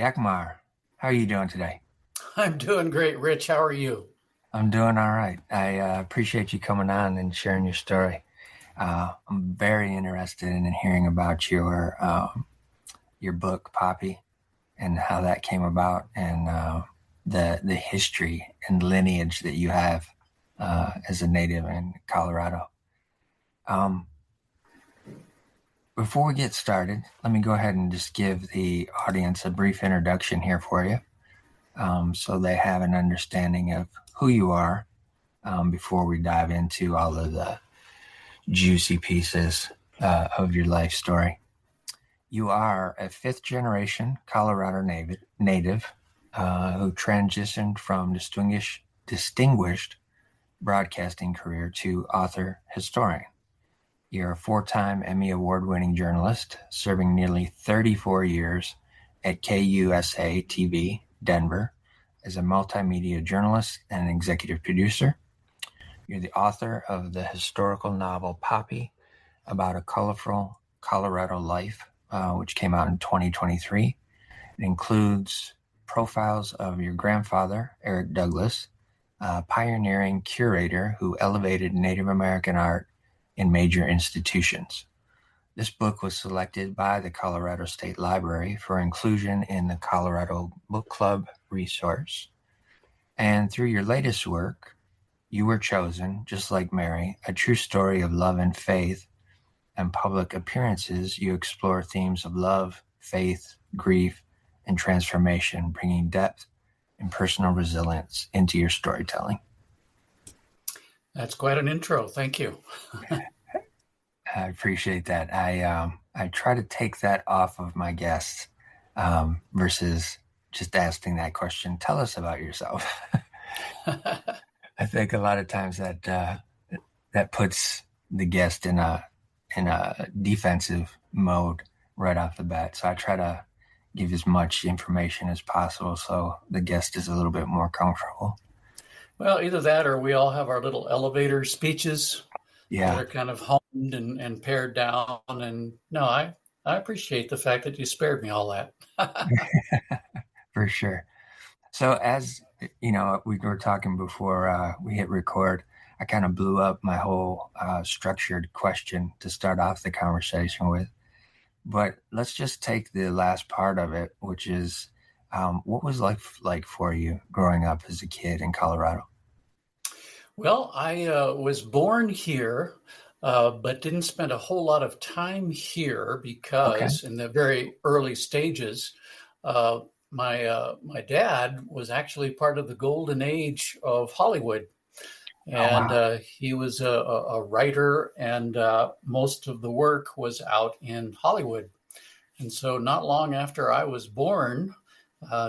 Jack Maher. How are you doing today? I'm doing great, Rich. How are you? I'm doing all right. I appreciate you coming on and sharing your story. I'm very interested in hearing about your book, Poppy, and how that came about, and the history and lineage that you have as a native in Colorado. Um, Before we get started, let me go ahead and just give the audience a brief introduction here for you, so they have an understanding of who you are before we dive into all of the juicy pieces of your life story. You are a fifth generation Colorado native who transitioned from distinguished broadcasting career to author historian. You're a four-time Emmy Award winning journalist, serving nearly 34 years at KUSA TV, Denver, as a multimedia journalist and an executive producer. You're the author of the historical novel Poppy, about a colorful Colorado life, which came out in 2023. It includes profiles of your grandfather, Eric Douglas, a pioneering curator who elevated Native American art in major institutions. This book was selected by the Colorado State Library for inclusion in the Colorado Book Club resource. And through your latest work, You Were Chosen, Just Like Mary, a true story of love and faith, and public appearances, you explore themes of love, faith, grief, and transformation, bringing depth and personal resilience into your storytelling. That's quite an intro. Thank you. I appreciate that. I try to take that off of my guests versus just asking that question. Tell us about yourself. I think a lot of times that puts the guest in a defensive mode right off the bat. So I try to give as much information as possible so the guest is a little bit more comfortable. Well, either that or we all have our little elevator speeches that Yeah, are kind of honed and pared down. And no, I appreciate the fact that you spared me all that. for sure. So as you know, we were talking before we hit record. I kind of blew up my whole structured question to start off the conversation with. But let's just take the last part of it, which is what was life like for you growing up as a kid in Colorado? Well, I was born here, but didn't spend a whole lot of time here Okay. because in the very early stages, uh, my dad was actually part of the golden age of Hollywood. Oh, And wow. he was a writer, and most of the work was out in Hollywood. And so, not long after I was born,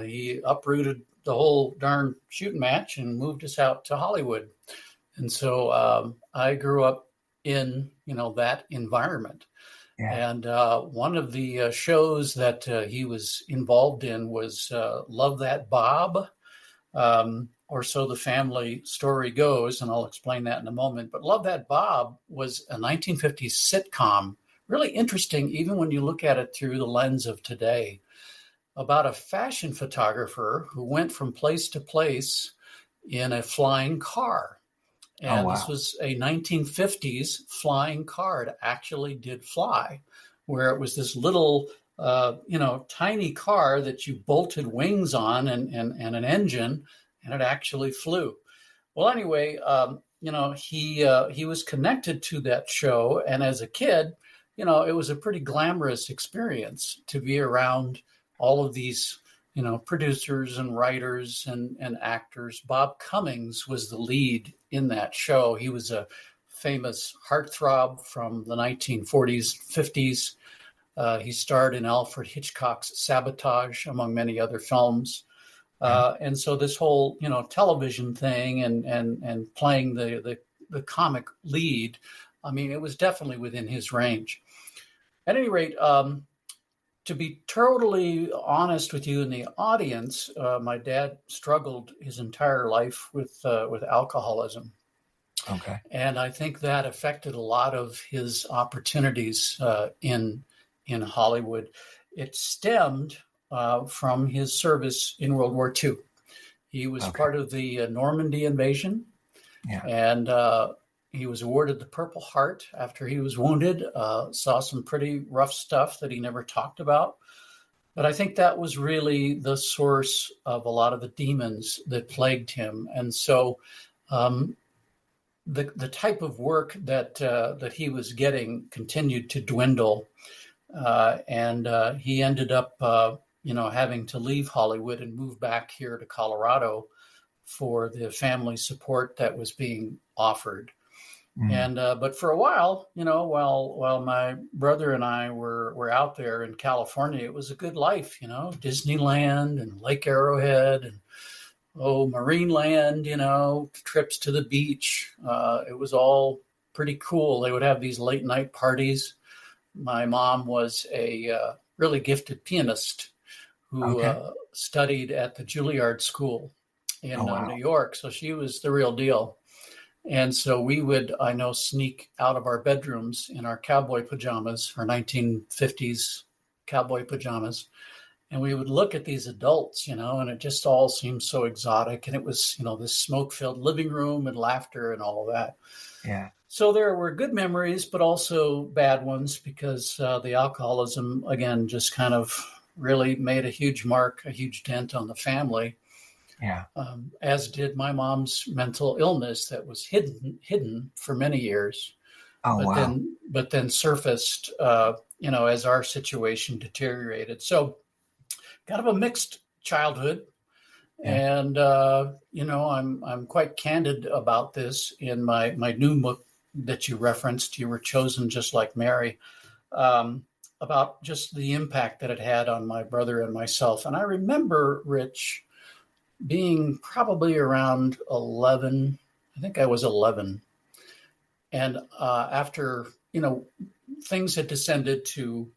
he uprooted the whole darn shooting match and moved us out to Hollywood. And so, I grew up in that environment. Yeah. And one of the shows that he was involved in was Love That Bob, or so the family story goes, and I'll explain that in a moment. But Love That Bob was a 1950s sitcom, really interesting, even when you look at it through the lens of today, about a fashion photographer who went from place to place in a flying car. Oh, And this wow. was a 1950s flying car. It actually did fly, where it was this little, tiny car that you bolted wings on and an engine, and it actually flew. Well, anyway, he was connected to that show, and as a kid, it was a pretty glamorous experience to be around all of these, producers and writers and actors. Bob Cummings was the lead in that show. He was a famous heartthrob from the 1940s, 50s. He starred in Alfred Hitchcock's Sabotage, among many other films. Yeah. And so this whole, television thing and playing the comic lead, I mean, it was definitely within his range. At any rate, to be totally honest with you in the audience, my dad struggled his entire life with alcoholism, Okay. and I think that affected a lot of his opportunities in Hollywood. It stemmed from his service in World War II. He was Okay. part of the Normandy invasion, Yeah. and he was awarded the Purple Heart after he was wounded. Saw some pretty rough stuff that he never talked about. But I think that was really the source of a lot of the demons that plagued him. And so um, the type of work that he was getting continued to dwindle. And he ended up, having to leave Hollywood and move back here to Colorado for the family support that was being offered. Mm. And but for a while, while my brother and I were out there in California, it was a good life, Disneyland and Lake Arrowhead and Marineland, trips to the beach. It was all pretty cool. They would have these late night parties. My mom was a really gifted pianist who Okay. studied at the Juilliard School Oh, in New wow. York, so she was the real deal. And so we would, I know, sneak out of our bedrooms in our cowboy pajamas, our 1950s cowboy pajamas. And we would look at these adults, and it just all seemed so exotic. And it was, this smoke filled living room and laughter and all of that. Yeah. So there were good memories, but also bad ones because the alcoholism, again, just kind of really made a huge mark, a huge dent on the family. Yeah. As did my mom's mental illness that was hidden for many years, Oh, but wow. then surfaced, as our situation deteriorated. So kind of a mixed childhood. Yeah. And, I'm quite candid about this in my new book that you referenced. You Were Chosen Just Like Mary, about just the impact that it had on my brother and myself. And I remember, Rich, being probably around 11. I think I was 11. And after, things had descended to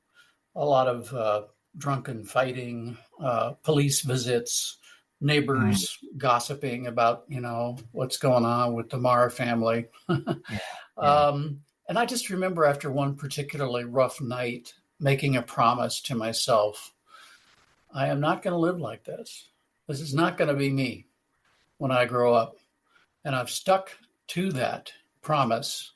a lot of drunken fighting, police visits, Mm. neighbors gossiping about, what's going on with the Maher family. Yeah. Yeah. And I just remember after one particularly rough night making a promise to myself, I am not going to live like this. This is not going to be me when I grow up. And I've stuck to that promise.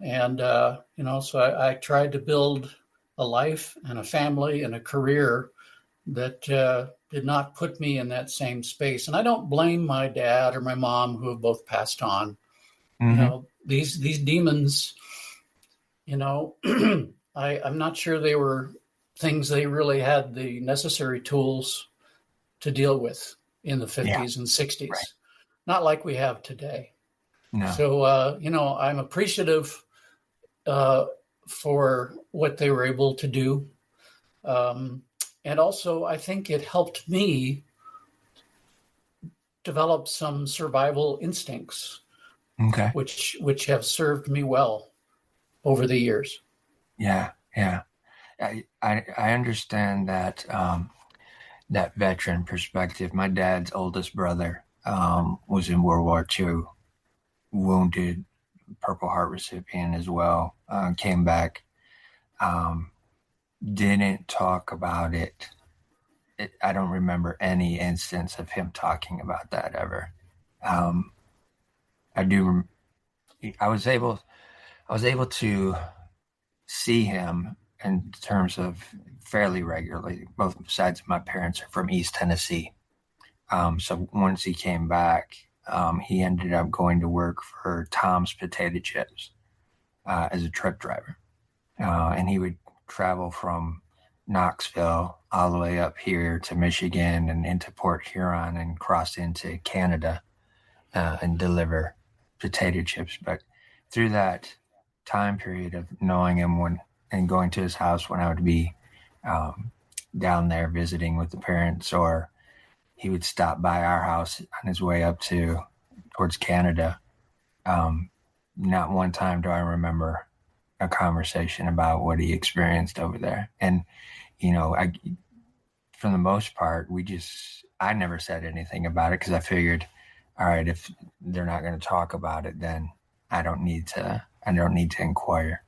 And, so I tried to build a life and a family and a career that did not put me in that same space. And I don't blame my dad or my mom, who have both passed on. Mm-hmm. These demons, I'm not sure they were things they really had the necessary tools to deal with in the Yeah. 50s and Right. 60s, not like we have today. No. So, I'm appreciative for what they were able to do. And also, I think it helped me develop some survival instincts, Okay. which have served me well over the years. Yeah. Yeah. I understand that that veteran perspective. My dad's oldest brother was in World War II, wounded, Purple Heart recipient as well. Came back, um, didn't talk about it. I don't remember any instance of him talking about that ever. Um, I do. I was able. I was able to see him in terms of fairly regularly. Both sides of my parents are from East Tennessee. So once he came back, he ended up going to work for Tom's Potato Chips as a truck driver. And he would travel from Knoxville all the way up here to Michigan and into Port Huron and cross into Canada and deliver potato chips. But through that time period of knowing him and going to his house when I would be um, down there visiting with the parents, or he would stop by our house on his way up towards Canada. Um, Not one time do I remember a conversation about what he experienced over there. And, I, for the most part, I never said anything about it because I figured, all right, if they're not going to talk about it, then I don't need to inquire.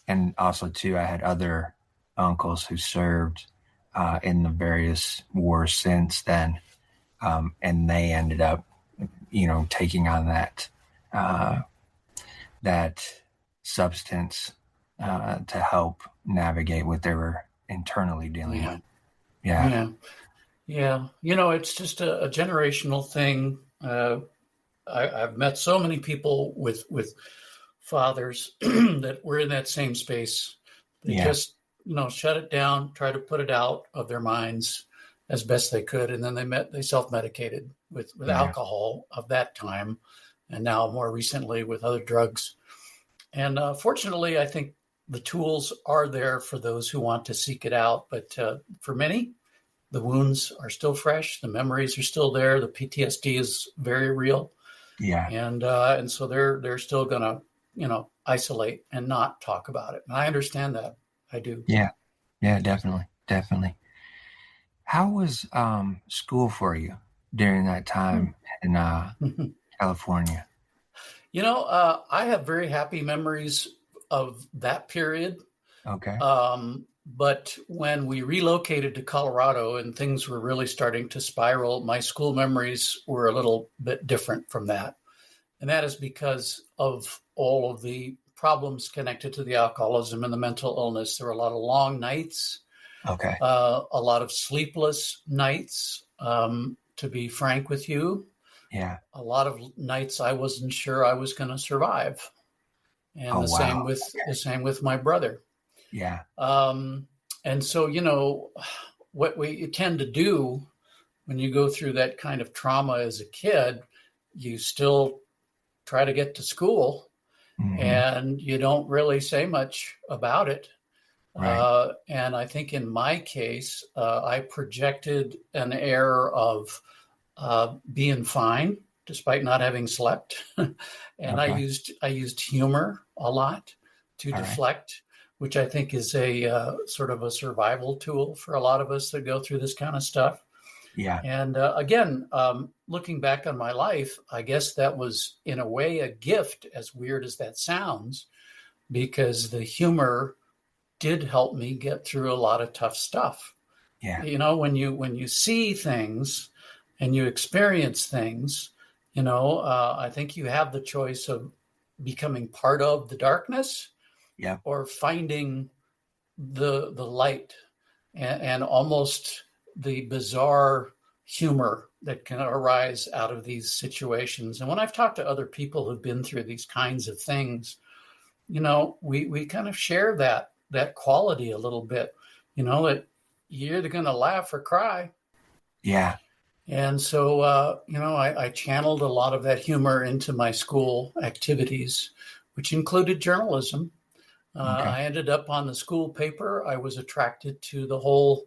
And also too, I had other uncles who served in the various wars since then. And they ended up, taking on uh, that substance to help navigate what they were internally dealing with. Yeah. Yeah, Yeah. Yeah. It's just a generational thing. I've met so many people with fathers that were in that same space. They yeah, just, shut it down, try to put it out of their minds as best they could, and then they self-medicated with yeah, alcohol of that time, and now more recently with other drugs. And fortunately, I think the tools are there for those who want to seek it out. But for many, the wounds are still fresh, the memories are still there, the PTSD is very real, yeah, and so they're still gonna isolate and not talk about it. And I understand that. I do. yeah, yeah, definitely, definitely. How was school for you during that time in California? I have very happy memories of that period. Okay. But when we relocated to Colorado and things were really starting to spiral, my school memories were a little bit different from that. And that is because of all of the problems connected to the alcoholism and the mental illness. There were a lot of long nights, Okay. a lot of sleepless nights, to be frank with you. Yeah. A lot of nights I wasn't sure I was going to survive. And Oh, wow. the same with my brother. Yeah. Um, and so, what we tend to do when you go through that kind of trauma as a kid, you still try to get to school Hmm. and you don't really say much about it. Right. And I think in my case, I projected an air of being fine despite not having slept, and Okay. I used humor a lot to All right. deflect, which I think is a sort of a survival tool for a lot of us that go through this kind of stuff. Yeah. And again, looking back on my life, I guess that was in a way a gift, as weird as that sounds, because the humor did help me get through a lot of tough stuff. Yeah. When you see things and you experience things, I think you have the choice of becoming part of the darkness Yeah. or finding the light, and almost the bizarre humor that can arise out of these situations. And when I've talked to other people who've been through these kinds of things, we kind of share that quality a little bit, that you're either going to laugh or cry. Yeah. And so, I channeled a lot of that humor into my school activities, which included journalism. Okay. I ended up on the school paper. I was attracted to the whole,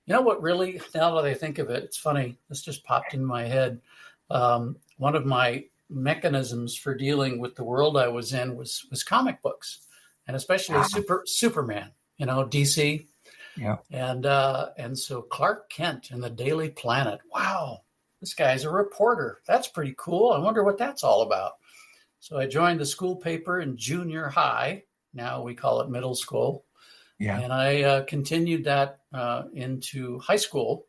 what really, now that I think of it, it's funny, this just popped in my head. One of my mechanisms for dealing with the world I was in was comic books, and especially Ah, Superman, DC. yeah. And so Clark Kent in the Daily Planet. Wow, this guy's a reporter. That's pretty cool. I wonder what that's all about. So I joined the school paper in junior high. Now we call it middle school. Yeah. And I continued that into high school,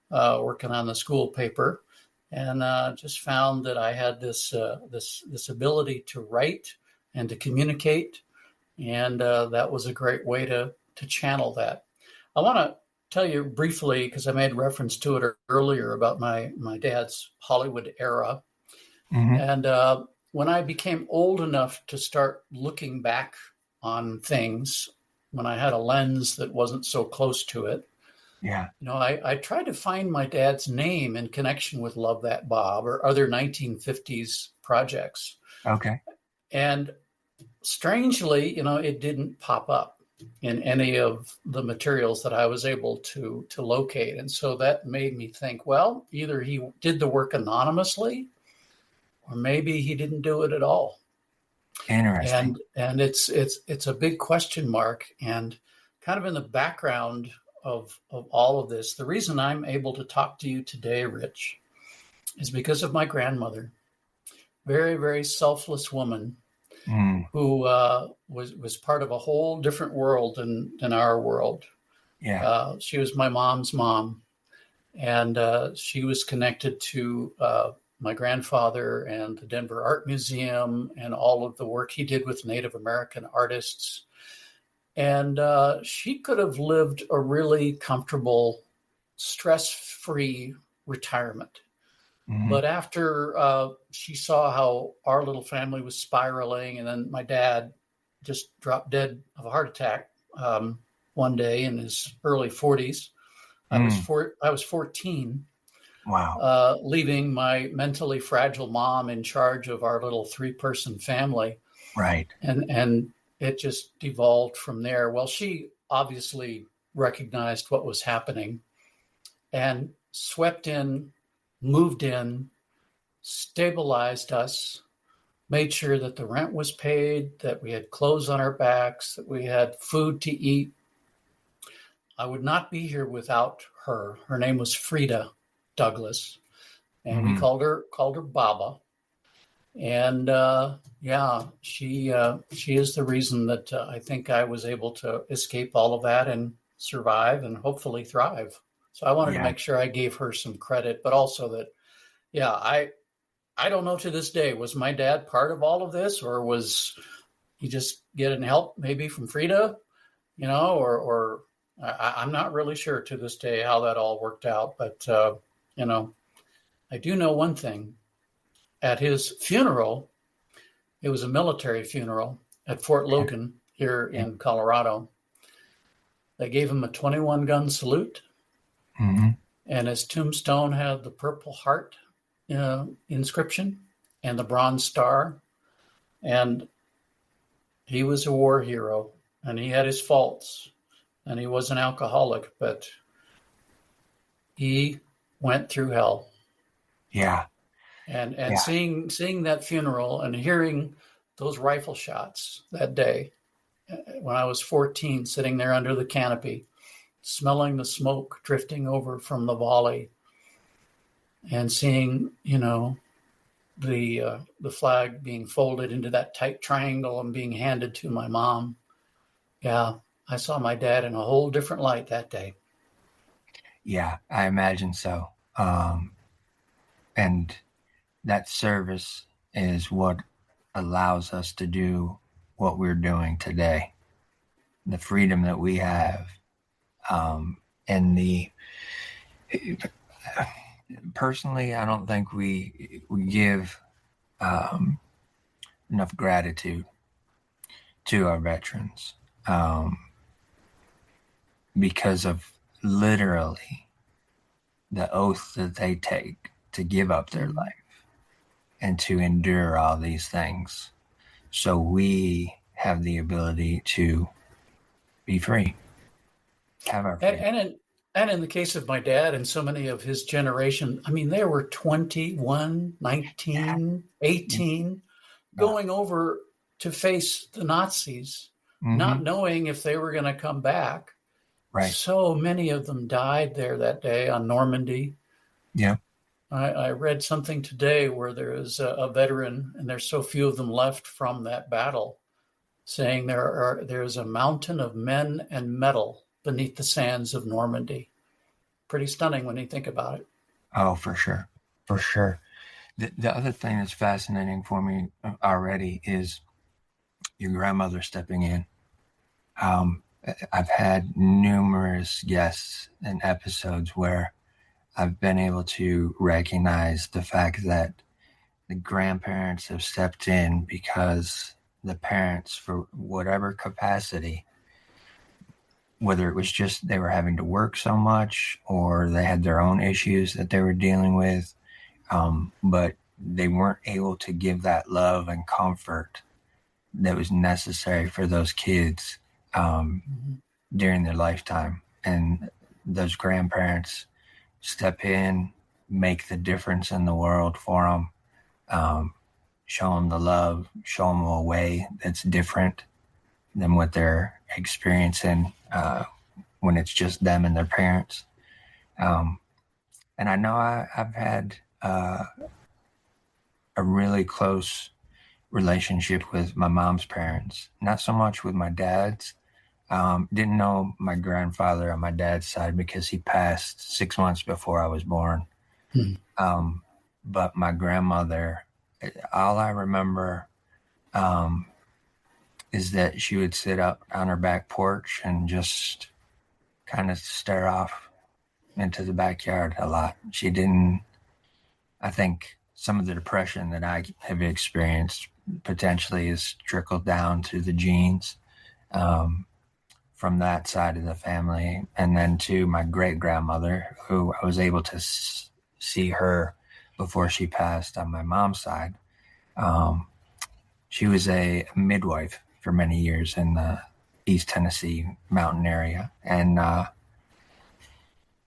working on the school paper, and just found that I had this ability to write and to communicate, and that was a great way to channel that. I want to tell you briefly, because I made reference to it earlier, about my dad's Hollywood era. Hmm. And when I became old enough to start looking back on things, when I had a lens that wasn't so close to it, Yeah. I tried to find my dad's name in connection with Love That Bob or other 1950s projects. Okay. And strangely, it didn't pop up in any of the materials that I was able to locate. And so that made me think, well, either he did the work anonymously or maybe he didn't do it at all. Interesting. And it's a big question mark, and kind of in the background of all of this. The reason I'm able to talk to you today, Rich, is because of my grandmother. Very, very selfless woman Mm. who was part of a whole different world than our world. Yeah. She was my mom's mom, and she was connected to my grandfather and the Denver Art Museum and all of the work he did with Native American artists. And she could have lived a really comfortable, stress-free retirement. Hmm. But after she saw how our little family was spiraling, and then my dad just dropped dead of a heart attack one day in his early 40s. Mm. I was 14, Wow. leaving my mentally fragile mom in charge of our little 3-person family, Right. and it just devolved from there. Well, she obviously recognized what was happening and swept in, moved in, stabilized us, made sure that the rent was paid, that we had clothes on our backs, that we had food to eat. I would not be here without her. Her name was Frida Douglas, and we Hmm. called her Baba. And yeah, she is the reason that I think I was able to escape all of that and survive and hopefully thrive. So I wanted to Yeah. make sure I gave her some credit, but also that yeah, I don't know to this day, was my dad part of all of this, or was he just getting help maybe from Frida, or I'm not really sure to this day how that all worked out. But, you know, I do know one thing. At his funeral, it was a military funeral at Fort Logan here Yeah. in Colorado. They gave him a 21 gun salute, Hmm. and his tombstone had the Purple Heart inscription and the Bronze Star. And he was a war hero, and he had his faults, and he was an alcoholic, but he went through hell. Yeah. And Yeah. seeing that funeral and hearing those rifle shots that day when I was 14, sitting there under the canopy, smelling the smoke drifting over from the volley, and seeing the flag being folded into that tight triangle and being handed to my mom. Yeah, I saw my dad in a whole different light that day. Yeah. I imagine so. And that service is what allows us to do what we're doing today. The freedom that we have, and the personally, I don't think we give um, enough gratitude to our veterans, um, because of literally the oath that they take to give up their Mm-hmm. life and to endure all these things. So we have the ability to be free, have our And, freedom. and in and in the case of my dad and so many of his generation, I mean, they were 21, Yeah. 19, 18, Yeah. going over to face the Nazis, Mm-hmm. not knowing if they were going to come back. Right. So many of them died there that day on Normandy. Yeah. I read something today where there is a veteran, and there's so few of them left from that battle, saying there's a mountain of men and metal beneath the sands of Normandy. Pretty stunning when you think about it. Oh, for sure. For sure. The other thing that's fascinating for me already is your grandmother stepping in. Um, I've had numerous guests and episodes where I've been able to recognize the fact that the grandparents have stepped in because the parents, for whatever capacity, whether it was just they were having to work so much or they had their own issues that they were dealing with, but they weren't able to give that love and comfort that was necessary for those kids, Mm-hmm. during their lifetime. And those grandparents step in, make the difference in the world for them, um, show them the love, show them a way that's different than what they're experiencing when it's just them and their parents. Um, and I know I've had a really close relationship with my mom's parents, not so much with my dad's, Didn't know my grandfather on my dad's side because he passed 6 months before I was born. Hmm. Um, but my grandmother, all I remember is that she would sit up on her back porch and just kind of stare off into the backyard a lot. She didn't, I think some of the depression that I have experienced potentially is trickled down to the genes um, from that side of the family. And then to my great grandmother, who I was able to see her before she passed on my mom's side. Um, she was a midwife for many years in the East Tennessee mountain area. And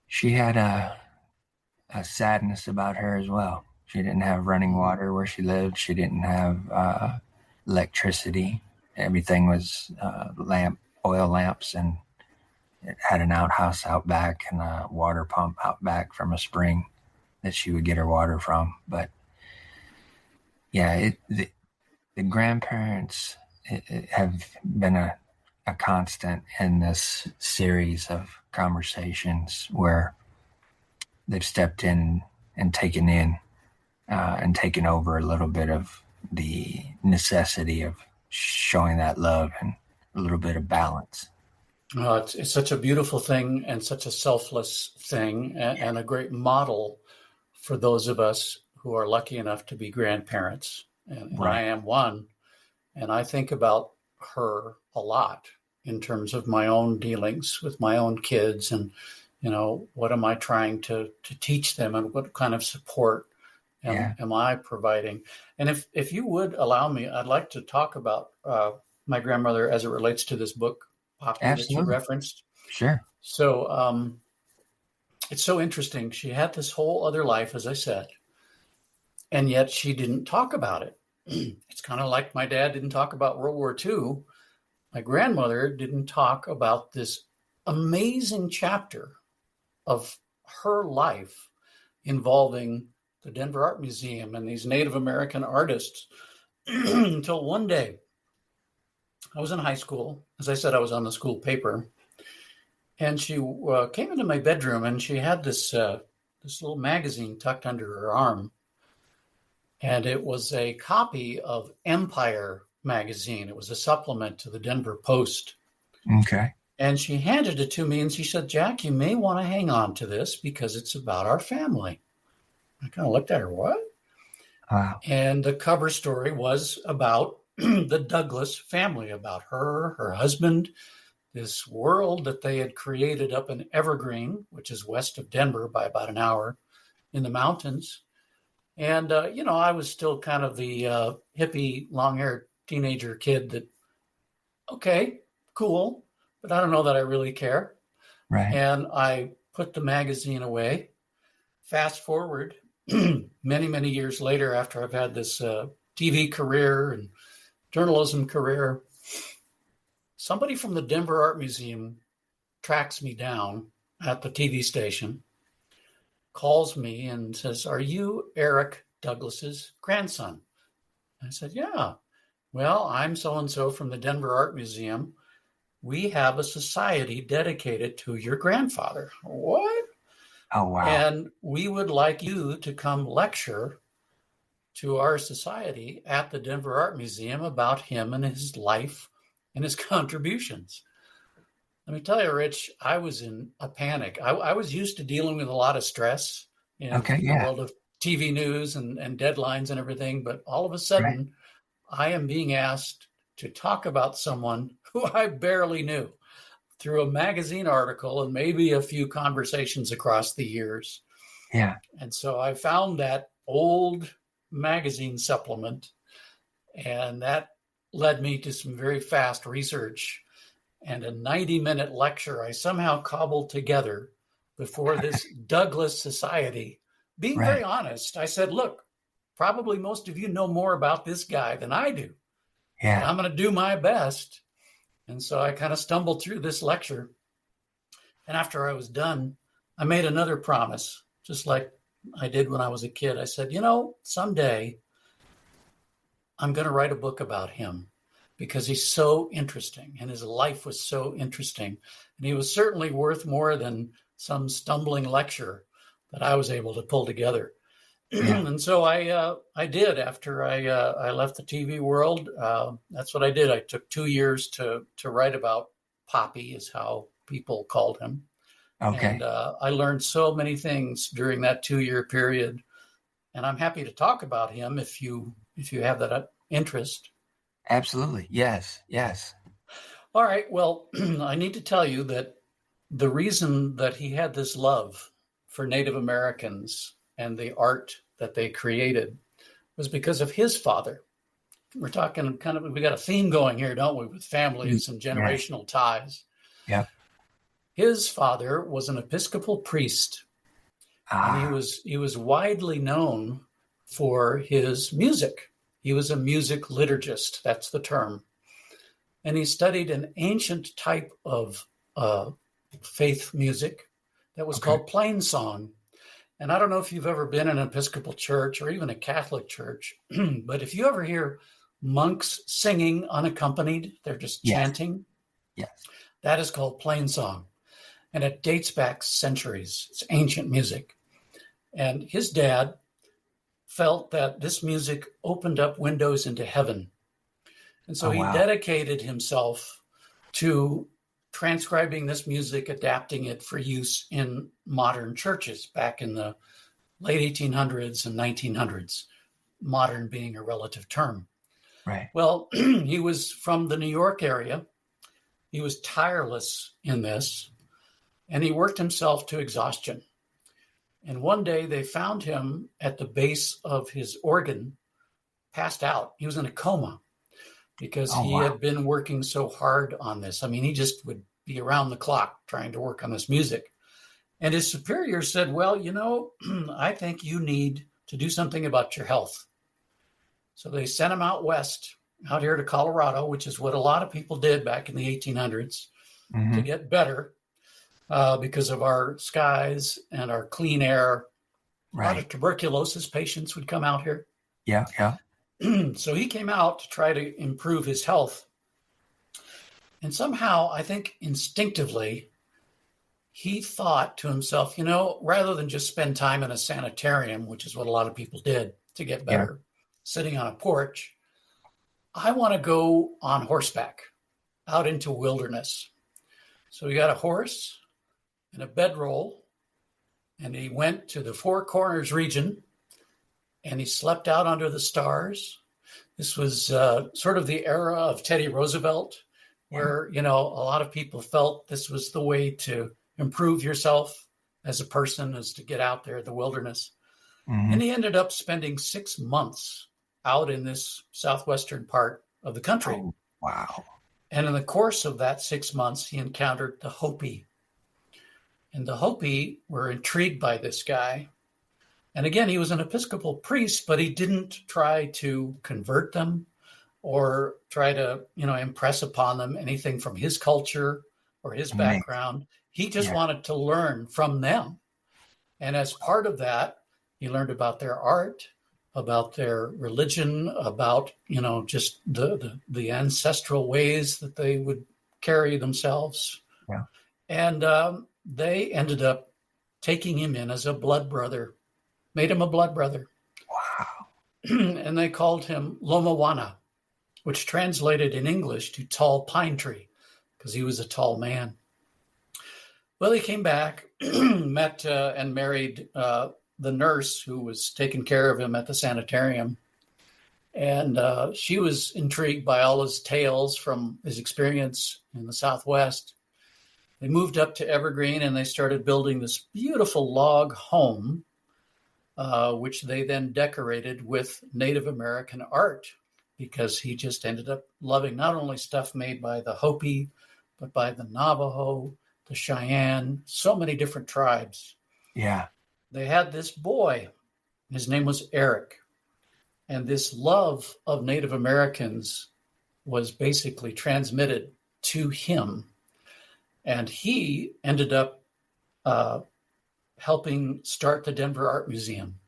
she had a sadness about her as well. She didn't have running water where she lived. She didn't have electricity. Everything was oil lamps, and it had an outhouse out back and a water pump out back from a spring that she would get her water from. But yeah, the grandparents have been a constant in this series of conversations where they've stepped in and taken over a little bit of the necessity of showing that love and a little bit of balance. It's such a beautiful thing and such a selfless thing, and a great model for those of us who are lucky enough to be grandparents. And I Right. am one. And I think about her a lot in terms of my own dealings with my own kids, and what am I trying to teach them, and what kind of support Yeah. am I providing? And if you would allow me, I'd like to talk about my grandmother as it relates to this book, Poppy, that you Absolutely. referenced. Sure. So it's so interesting. She had this whole other life, as I said, and yet she didn't talk about it. It's kind of like my dad didn't talk about World War II. My grandmother didn't talk about this amazing chapter of her life involving the Denver Art Museum and these Native American artists until one day I was in high school. As I said, I was on the school paper, and she came into my bedroom, and she had this little magazine tucked under her arm, and it was a copy of Empire magazine. It was a supplement to the Denver Post. Okay. And she handed it to me, and she said, "Jack, you may want to hang on to this because it's about our family." I kind of looked at her, what? Wow. And the cover story was about the Douglas family, about her husband, this world that they had created up in Evergreen, which is west of Denver by about an hour in the mountains. And, I was still kind of the hippie, long haired teenager kid that, okay, cool, but I don't know that I really care. Right. And I put the magazine away. Fast forward many, many years later, after I've had this TV career and journalism career, somebody from the Denver Art Museum tracks me down at the TV station, calls me and says, "Are you Eric Douglas's grandson?" I said, "Yeah." "Well, I'm so and so from the Denver Art Museum. We have a society dedicated to your grandfather." "What?" Oh, wow. "And we would like you to come lecture to our society at the Denver Art Museum about him and his life and his contributions." Let me tell you, Rich, I was in a panic. I was used to dealing with a lot of stress in Okay. the Yeah. world of TV news and deadlines and everything. But all of a Right. sudden, I am being asked to talk about someone who I barely knew through a magazine article and maybe a few conversations across the years. Yeah. And so I found that old magazine supplement, and that led me to some very fast research and a 90-minute lecture I somehow cobbled together before this Douglas Society. Being very Right. honest, I said, "Look, probably most of you know more about this guy than I do, but Yeah. I'm going to do my best." And so I kind of stumbled through this lecture. And after I was done, I made another promise, just like I did when I was a kid. I said, someday I'm going to write a book about him. because he's so interesting and his life was so interesting. And he was certainly worth more than some stumbling lecture that I was able to pull together. Yeah. And so I did after I left the TV world. That's what I did. I took 2 years to write about Poppy, is how people called him. And Okay. I learned so many things during that 2 year period. And I'm happy to talk about him if you have that interest. Absolutely. Yes. Yes. All right. Well, I need to tell you that the reason that he had this love for Native Americans and the art that they created was because of his father. We're talking kind of, we got a theme going here, don't we, with families and Yes. generational ties. Yeah. His father was an Episcopal priest, and he Ah. was widely known for his music. He was a music liturgist, that's the term. And he studied an ancient type of faith music that was Okay. called plain song. And I don't know if you've ever been in an Episcopal church or even a Catholic church, but if you ever hear monks singing unaccompanied, they're just Yes. chanting, Yes. that is called plain song. And it dates back centuries. It's ancient music. And his dad felt that this music opened up windows into heaven. And so Oh, he wow. dedicated himself to transcribing this music, adapting it for use in modern churches back in the late 1800s and 1900s, modern being a relative term. Right. Well, he was from the New York area. He was tireless in this, and he worked himself to exhaustion. And one day they found him at the base of his organ, passed out. He was in a coma because Oh, he wow. had been working so hard on this. I mean, he just would be around the clock trying to work on this music. And his superior said, well, I think you need to do something about your health. So they sent him out west, out here to Colorado, which is what a lot of people did back in the 1800s to Hmm. get better because of our skies and our clean air. A lot of Right. tuberculosis patients would come out here. Yeah. Yeah. So he came out to try to improve his health. And somehow, I think instinctively, he thought to himself, rather than just spend time in a sanitarium, which is what a lot of people did to get Yeah. better, sitting on a porch, I want to go on horseback out into wilderness. So he got a horse and a bedroll, and he went to the Four Corners region, and he slept out under the stars. This was sort of the era of Teddy Roosevelt, Yeah. where, a lot of people felt this was the way to improve yourself as a person, is to get out there in the wilderness. Hmm. And he ended up spending 6 months out in this southwestern part of the country. Oh, wow. And in the course of that 6 months, he encountered the Hopi. And the Hopi were intrigued by this guy. And again, he was an Episcopal priest, but he didn't try to convert them or try to, impress upon them anything from his culture or his Amazing. background. He just Yeah. wanted to learn from them. And as part of that, he learned about their art, about their religion, about, just the ancestral ways that they would carry themselves. Yeah. And they ended up taking him in as a blood brother, made him a blood brother. Wow. And they called him Lomawana, which translated in English to tall pine tree, because he was a tall man. Well, he came back, met and married the nurse who was taking care of him at the sanitarium. And she was intrigued by all his tales from his experience in the Southwest. They moved up to Evergreen and they started building this beautiful log home, which they then decorated with Native American art, because he just ended up loving not only stuff made by the Hopi, but by the Navajo, the Cheyenne, so many different tribes. Yeah. They had this boy, his name was Eric, and this love of Native Americans was basically transmitted to him. And he ended up helping start the Denver Art Museum.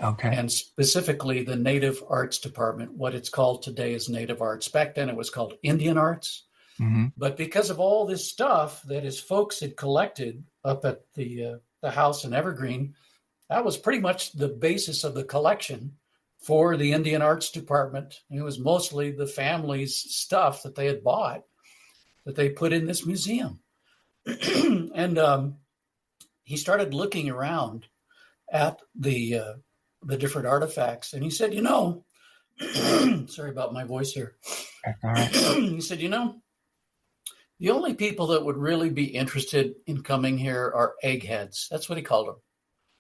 Okay. and specifically the Native Arts Department. What it's called today is Native Arts. Back then it was called Indian Arts. Mm-hmm. But because of all this stuff that his folks had collected up at the house in Evergreen, that was pretty much the basis of the collection for the Indian Arts Department. It was mostly the family's stuff that they had bought that they put in this museum. And he started looking around at the different artifacts, and he said, sorry about my voice here. That's all right. He said, the only people that would really be interested in coming here are eggheads. That's what he called them.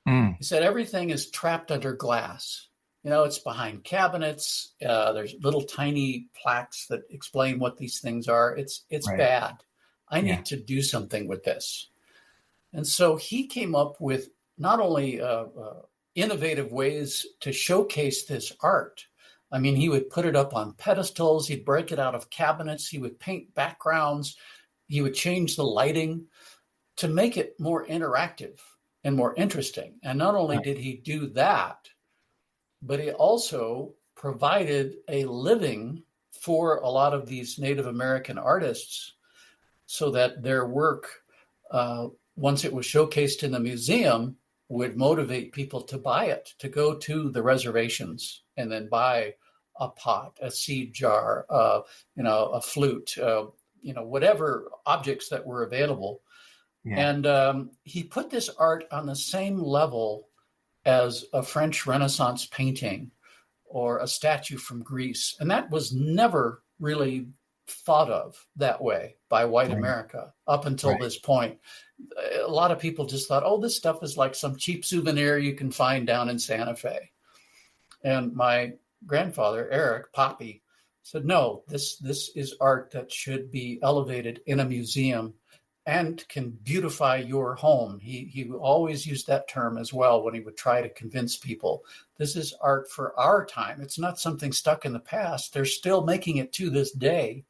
Mm. He said everything is trapped under glass. It's behind cabinets. There's little tiny plaques that explain what these things are. It's Right. bad. I Yeah. need to do something with this. And so he came up with not only innovative ways to showcase this art. I mean, he would put it up on pedestals. He'd break it out of cabinets. He would paint backgrounds. He would change the lighting to make it more interactive and more interesting. And not only did he do that, but he also provided a living for a lot of these Native American artists so that their work, once it was showcased in the museum, would motivate people to buy it, to go to the reservations and then buy a pot, a seed jar, a flute, whatever objects that were available. Yeah. And he put this art on the same level as a French Renaissance painting or a statue from Greece. And that was never really thought of that way by white Right. America up until Right. this point. A lot of people just thought, oh, this stuff is like some cheap souvenir you can find down in Santa Fe. And my grandfather, Eric Poppy, said, no, this is art that should be elevated in a museum and can beautify your home. He always used that term as well when he would try to convince people. This is art for our time. It's not something stuck in the past. They're still making it to this day.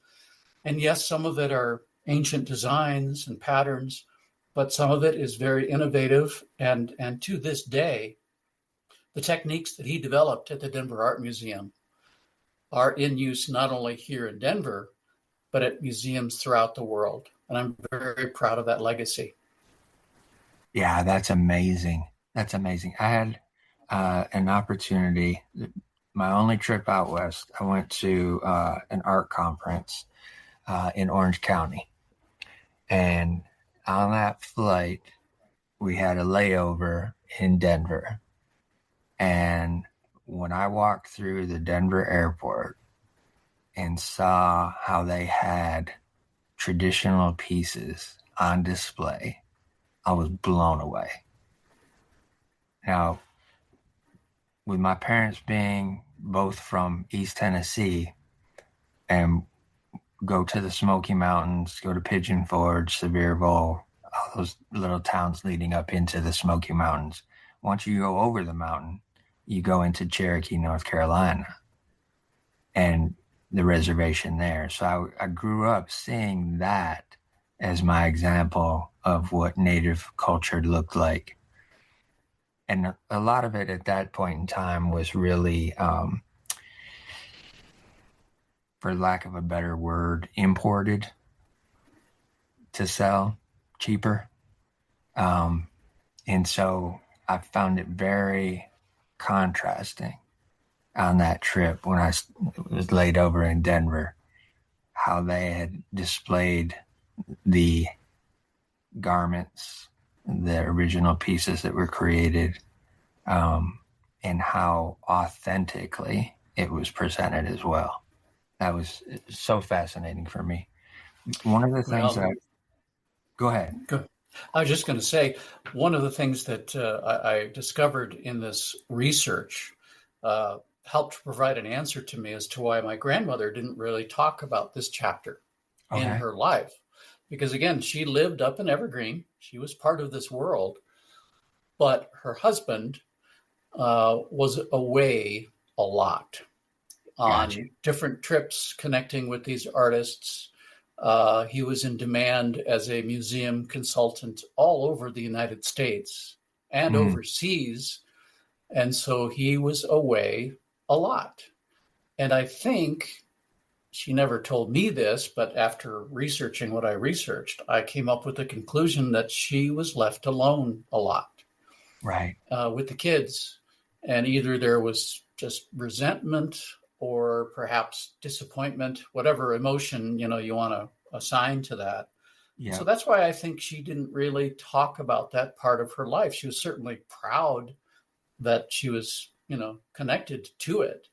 And yes, some of it are ancient designs and patterns, but some of it is very innovative. And to this day, the techniques that he developed at the Denver Art Museum are in use not only here in Denver, but at museums throughout the world. And I'm very proud of that legacy. Yeah, that's amazing. That's amazing. I had an opportunity, my only trip out west, I went to an art conference in Orange County. And on that flight, we had a layover in Denver. And when I walked through the Denver airport and saw how they had traditional pieces on display, I was blown away. Now, with my parents being both from East Tennessee and go to the Smoky Mountains, go to Pigeon Forge, Sevierville, all those little towns leading up into the Smoky Mountains. Once you go over the mountain, you go into Cherokee, North Carolina, and the reservation there. So I grew up seeing that as my example of what Native culture looked like. And a lot of it at that point in time was really, for lack of a better word, imported to sell cheaper. And so I found it very contrasting on that trip when I was laid over in Denver, how they had displayed the garments, the original pieces that were created, and how authentically it was presented as well. That was so fascinating for me. One of the things that, go ahead. I was just going to say, one of the things that I discovered in this research helped provide an answer to me as to why my grandmother didn't really talk about this chapter in her life. Because again, she lived up in Evergreen. She was part of this world, but her husband was away a lot on different trips connecting with these artists. He was in demand as a museum consultant all over the United States and overseas. And so he was away a lot. And I think she never told me this, but after researching what I researched, I came up with the conclusion that she was left alone a lot Right. with the kids. And either there was just resentment or perhaps disappointment, whatever emotion, you want to assign to that. And so Yep. that's why I think she didn't really talk about that part of her life. She was certainly proud that she was, connected to it.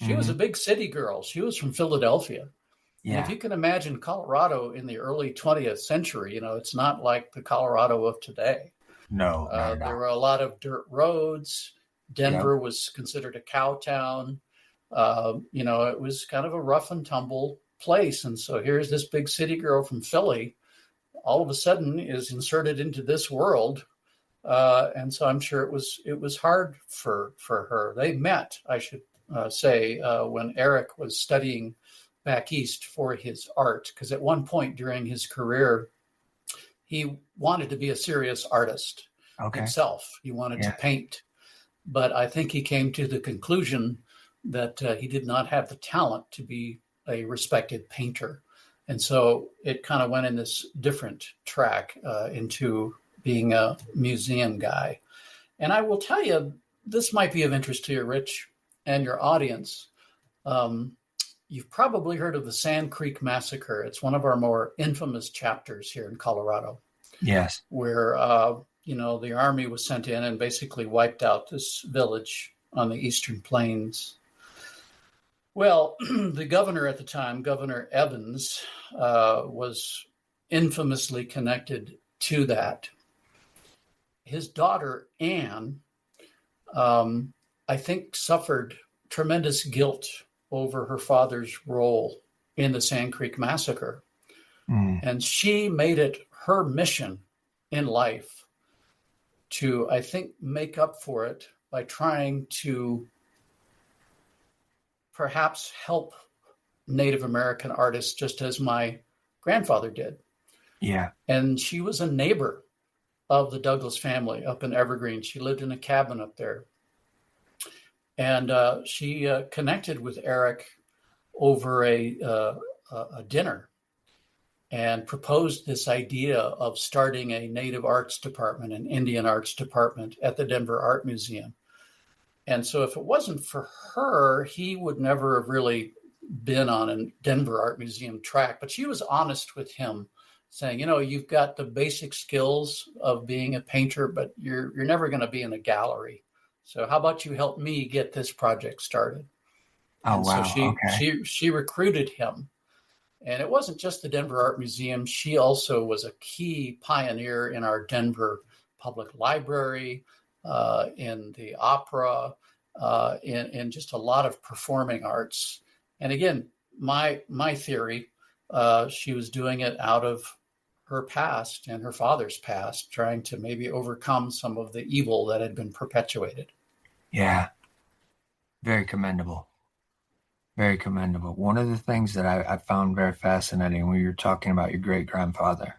She was Hmm. a big city girl. She was from Philadelphia. And if Yeah. you can imagine Colorado in the early 20th century, it's not like the Colorado of today. No, not at There all. were a lot of dirt roads. Yep. Denver was considered a cow town. It was kind of a rough and tumble place. And so here's this big city girl from Philly, all of a sudden is inserted into this world. And so I'm sure it was hard for her. They met, I should say, when Eric was studying back east for his art, because at one point during his career, he wanted to be a serious artist Okay. himself. He wanted to Yeah. paint, but I think he came to the conclusion that he did not have the talent to be a respected painter. And so it kind of went in this different track into being a museum guy. And I will tell you, this might be of interest to you, Rich, and your audience. Um, you've probably heard of the Sand Creek Massacre. It's one of our more infamous chapters here in Colorado, Yes. where the army was sent in and basically wiped out this village on the Eastern Plains. Well, the governor at the time, Governor Evans, was infamously connected to that. His daughter, Anne, I think suffered tremendous guilt over her father's role in the Sand Creek Massacre. Mm. And she made it her mission in life to, I think, make up for it by trying to perhaps help Native American artists, just as my grandfather did. Yeah. And she was a neighbor of the Douglas family up in Evergreen. She lived in a cabin up there. And she connected with Eric over a dinner and proposed this idea of starting a Native Arts Department, an Indian Arts Department at the Denver Art Museum. And so if it wasn't for her, he would never have really been on a Denver Art Museum track. But she was honest with him, saying, you've got the basic skills of being a painter, but you're never going to be in a gallery. So how about you help me get this project started? Oh, And so wow. she Okay. she she recruited him. And it wasn't just the Denver Art Museum. She also was a key pioneer in our Denver Public Library, in the opera, in just a lot of performing arts. And again, my theory, she was doing it out of her past and her father's past, trying to maybe overcome some of the evil that had been perpetuated. Yeah. Very commendable. Very commendable. One of the things that I found very fascinating when you were talking about your great grandfather,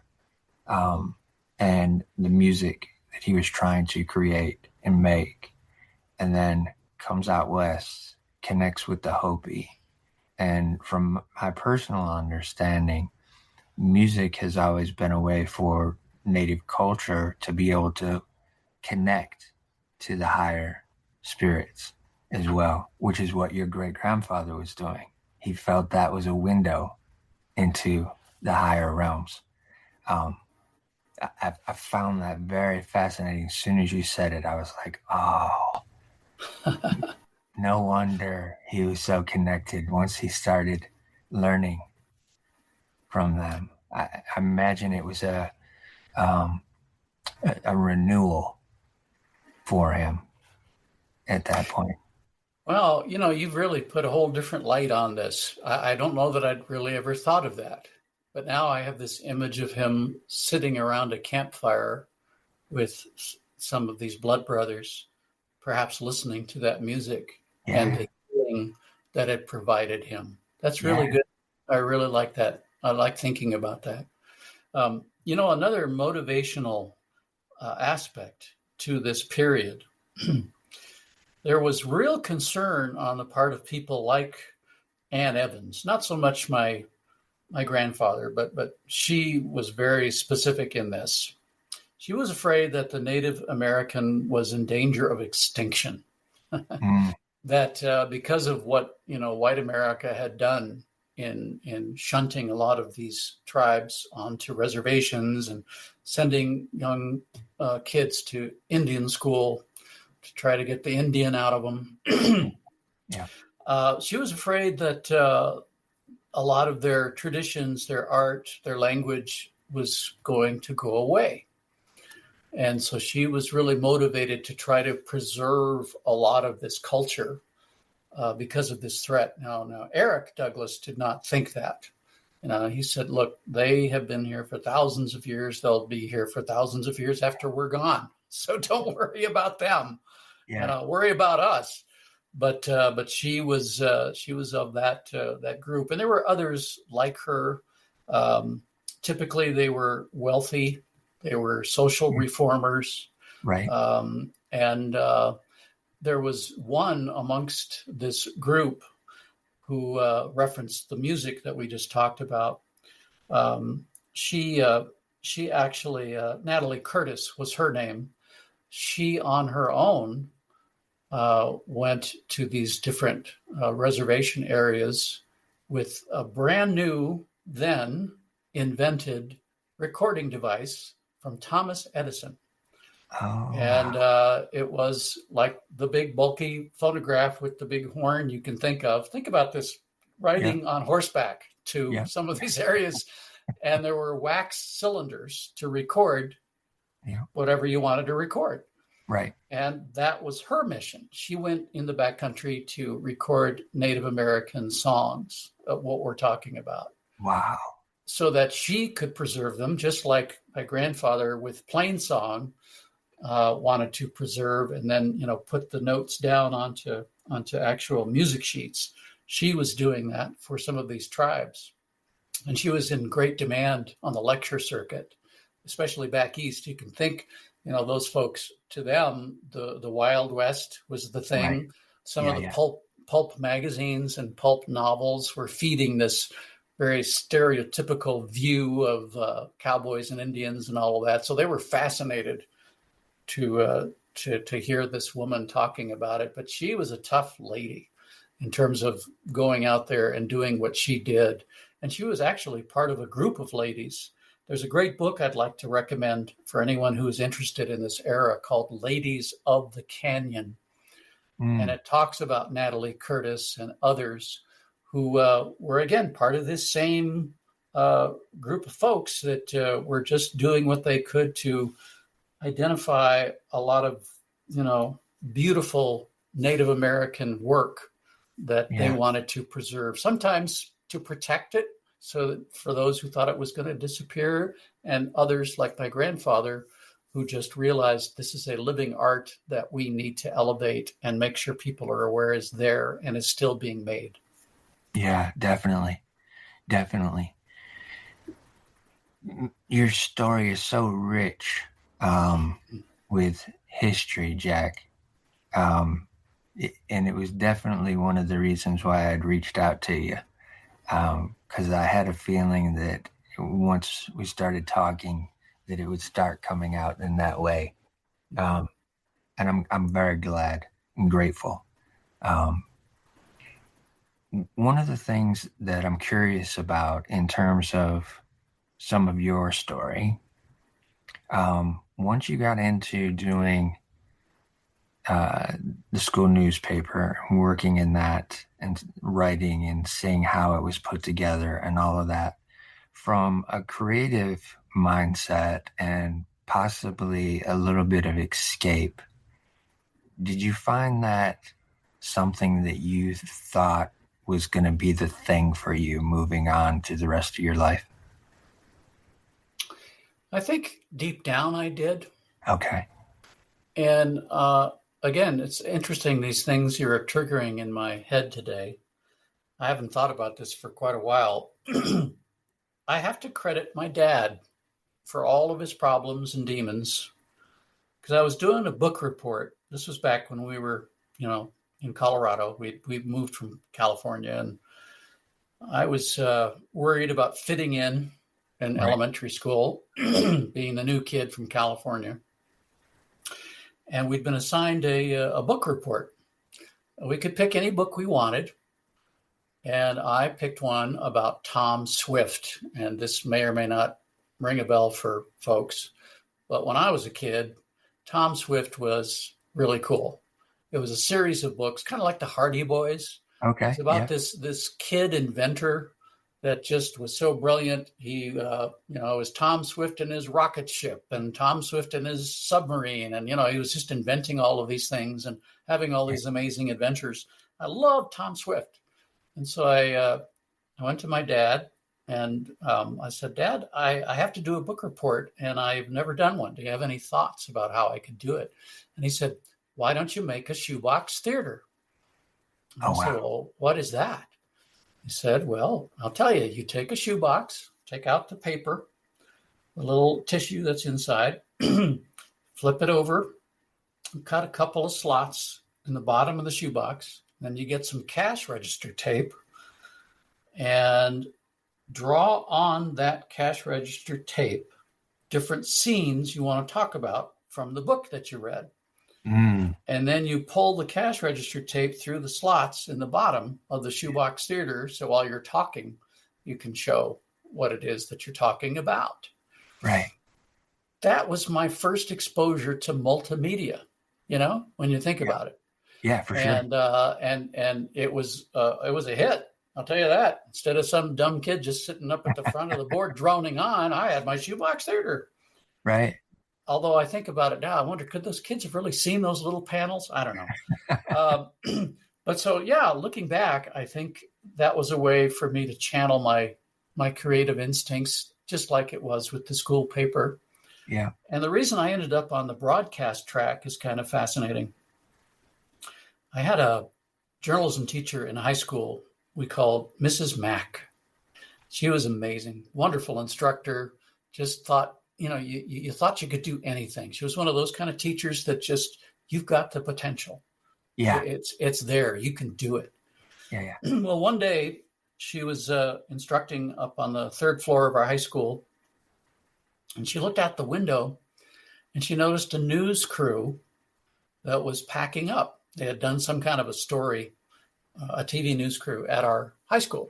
and the music that he was trying to create and make, and then comes out west, connects with the Hopi. And from my personal understanding, music has always been a way for Native culture to be able to connect to the higher spirits as well, which is what your great grandfather was doing. He felt that was a window into the higher realms. Um, I found that very fascinating. As soon as you said it, I was like, oh, no wonder he was so connected once he started learning from them. I imagine it was um, a renewal for him at that point. Well, you've really put a whole different light on this. I don't know that I'd really ever thought of that. But now I have this image of him sitting around a campfire with some of these blood brothers, perhaps listening to that music and Yeah, the healing that it provided him. That's yeah, really good. I really like that. I like thinking about that. Another motivational aspect to this period there was real concern on the part of people like Ann Evans, not so much my grandfather, but she was very specific in this. She was afraid that the Native American was in danger of extinction. Mm, That because of what white America had done in shunting a lot of these tribes onto reservations and sending young kids to Indian school to try to get the Indian out of them. yeah. She was afraid that a lot of their traditions, their art, their language was going to go away. And so she was really motivated to try to preserve a lot of this culture because of this threat. Now, Eric Douglas did not think that. He said, look, they have been here for thousands of years. They'll be here for thousands of years after we're gone. So don't worry about them. Yeah. Worry about us. But she was of that group, and there were others like her. Typically, they were wealthy. They were social reformers, Right. and there was one amongst this group who referenced the music that we just talked about. She actually, Natalie Curtis was her name. She, on her own, went to these different reservation areas with a brand new, then invented recording device from Thomas Edison. Oh, And wow. it was like the big bulky phonograph with the big horn you can think of. Think about this, Yeah. riding on horseback to Yeah. some of these areas. And there were wax cylinders to record Yeah. whatever you wanted to record. Right. And that was her mission. She went in the backcountry to record Native American songs, what we're talking about, Wow. so that she could preserve them, just like my grandfather with plain song wanted to preserve and then put the notes down onto actual music sheets. She was doing that for some of these tribes, and she was in great demand on the lecture circuit, especially back east. You can think, those folks, to them, the Wild West was the Right. thing. Some of Yeah. the Yeah. pulp magazines and pulp novels were feeding this very stereotypical view of cowboys and Indians and all of that. So they were fascinated to hear this woman talking about it. But she was a tough lady in terms of going out there and doing what she did. And she was actually part of a group of ladies. There's a great book I'd like to recommend for anyone who is interested in this era called Ladies of the Canyon. And Mm, it talks about Natalie Curtis and others who were, again, part of this same group of folks that were just doing what they could to identify a lot of, beautiful Native American work that they yeah. wanted to preserve, sometimes to protect it. So that for those who thought it was going to disappear, and others like my grandfather, who just realized this is a living art that we need to elevate and make sure people are aware is there and is still being made. Yeah. Definitely. Definitely. Your story is so rich with history, Jack. And it was definitely one of the reasons why I'd reached out to you. Because I had a feeling that once we started talking, that it would start coming out in that way. Um, and I'm very glad and grateful. Um, One of the things that I'm curious about in terms of some of your story, once you got into doing the school newspaper, working in that and writing and seeing how it was put together and all of that, from a creative mindset and possibly a little bit of escape, did you find that something that you thought was going to be the thing for you moving on to the rest of your life? I think deep down I did. Okay. And again, it's interesting, these things you're triggering in my head today. I haven't thought about this for quite a while. I have to credit my dad for all of his problems and demons, because I was doing a book report. This was back when we were in Colorado. We moved from California, and I was worried about fitting in Right. elementary school, being the new kid from California. And we'd been assigned a book report. We could pick any book we wanted. And I picked one about Tom Swift. And this may or may not ring a bell for folks. But when I was a kid, Tom Swift was really cool. It was a series of books, kind of like the Hardy Boys. Okay. It's about this kid inventor that just was so brilliant. He, it was Tom Swift and his rocket ship and Tom Swift and his submarine. And, he was just inventing all of these things and having all these amazing adventures. I loved Tom Swift. And so I went to my dad and I said, Dad, I have to do a book report and I've never done one. Do you have any thoughts about how I could do it? And he said, why don't you make a shoebox theater? And I said, well, what is that? He said, well, I'll tell you, you take a shoebox, take out the paper, the little tissue that's inside, flip it over, cut a couple of slots in the bottom of the shoebox. Then you get some cash register tape and draw on that cash register tape different scenes you want to talk about from the book that you read. And then you pull the cash register tape through the slots in the bottom of the shoebox theater. So while you're talking, you can show what it is that you're talking about. Right. That was my first exposure to multimedia, when you think about it. Yeah, for sure. And it was a hit. I'll tell you that. Instead of some dumb kid just sitting up at the front of the board droning on, I had my shoebox theater. Right. Although I think about it now, I wonder, could those kids have really seen those little panels? I don't know. But so, yeah, looking back, I think that was a way for me to channel my creative instincts, just like it was with the school paper. Yeah. And the reason I ended up on the broadcast track is kind of fascinating. I had a journalism teacher in high school we called Mrs. Mack. She was amazing, wonderful instructor, just thought, you thought you could do anything. She was one of those kind of teachers that just, you've got the potential. Yeah. It's there. You can do it. Yeah. Well, one day she was instructing up on the third floor of our high school, and she looked out the window and she noticed a news crew that was packing up. They had done some kind of a story, a TV news crew at our high school.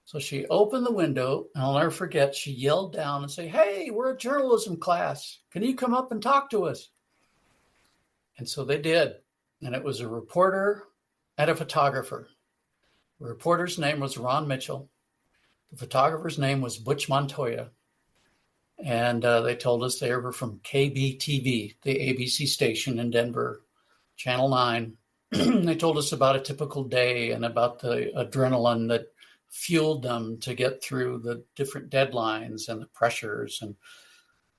So she opened the window, and I'll never forget, she yelled down and said, hey, we're a journalism class. Can you come up and talk to us? And so they did. And it was a reporter and a photographer. The reporter's name was Ron Mitchell. The photographer's name was Butch Montoya. And they told us they were from KBTV, the ABC station in Denver, Channel 9. They told us about a typical day and about the adrenaline that fueled them to get through the different deadlines and the pressures. And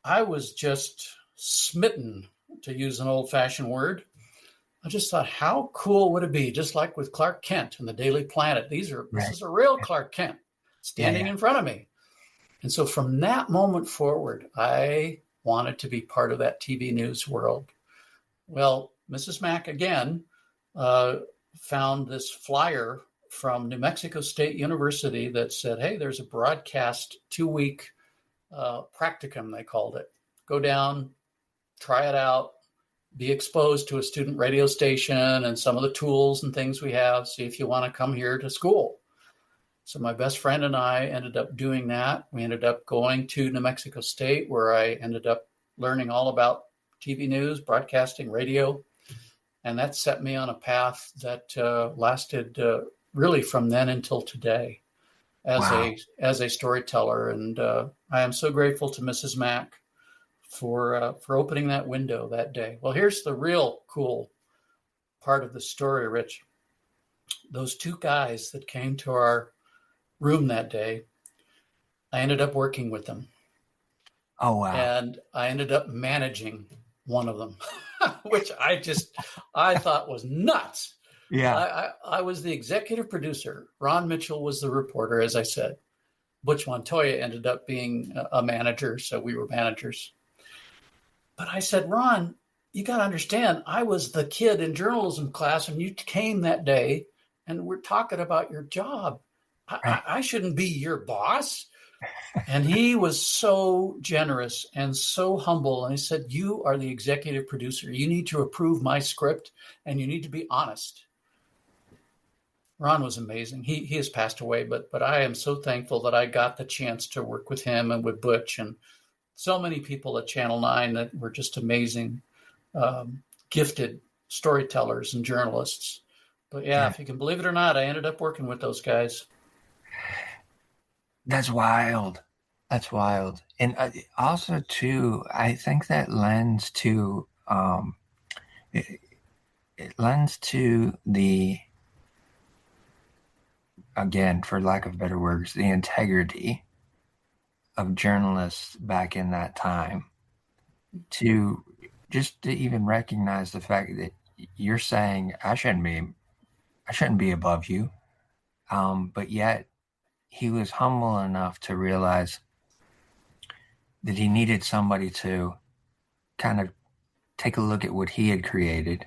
I was just smitten, to use an old-fashioned word. I just thought, how cool would it be? Just like with Clark Kent and the Daily Planet. This is a real Clark Kent standing in front of me. And so from that moment forward, I wanted to be part of that TV news world. Well, Mrs. Mack, again, found this flyer from New Mexico State University that said, hey, there's a broadcast 2-week practicum, they called it. Go down, try it out, be exposed to a student radio station and some of the tools and things we have, see if you want to come here to school. So my best friend and I ended up doing that. We ended up going to New Mexico State, where I ended up learning all about TV news, broadcasting, radio. And that set me on a path that lasted really from then until today as a storyteller. And I am so grateful to Mrs. Mack for opening that window that day. Well, here's the real cool part of the story, Rich. Those two guys that came to our room that day, I ended up working with them. Oh, wow. And I ended up managing one of them, which I thought was nuts. Yeah. I was the executive producer. Ron Mitchell was the reporter, as I said. Butch Montoya ended up being a manager, so we were managers. But I said, Ron, you got to understand, I was the kid in journalism class and you came that day and we're talking about your job. Right. I shouldn't be your boss. And he was so generous and so humble. And he said, you are the executive producer. You need to approve my script and you need to be honest. Ron was amazing. He has passed away, but I am so thankful that I got the chance to work with him and with Butch and so many people at Channel 9 that were just amazing, gifted storytellers and journalists. But yeah, Yeah. if you can believe it or not, I ended up working with those guys. That's wild. That's wild. And also too, I think that lends to it, it lends to the, again, for lack of better words, the integrity of journalists back in that time, to just to even recognize the fact that you're saying I shouldn't be above you, but yet he was humble enough to realize that he needed somebody to kind of take a look at what he had created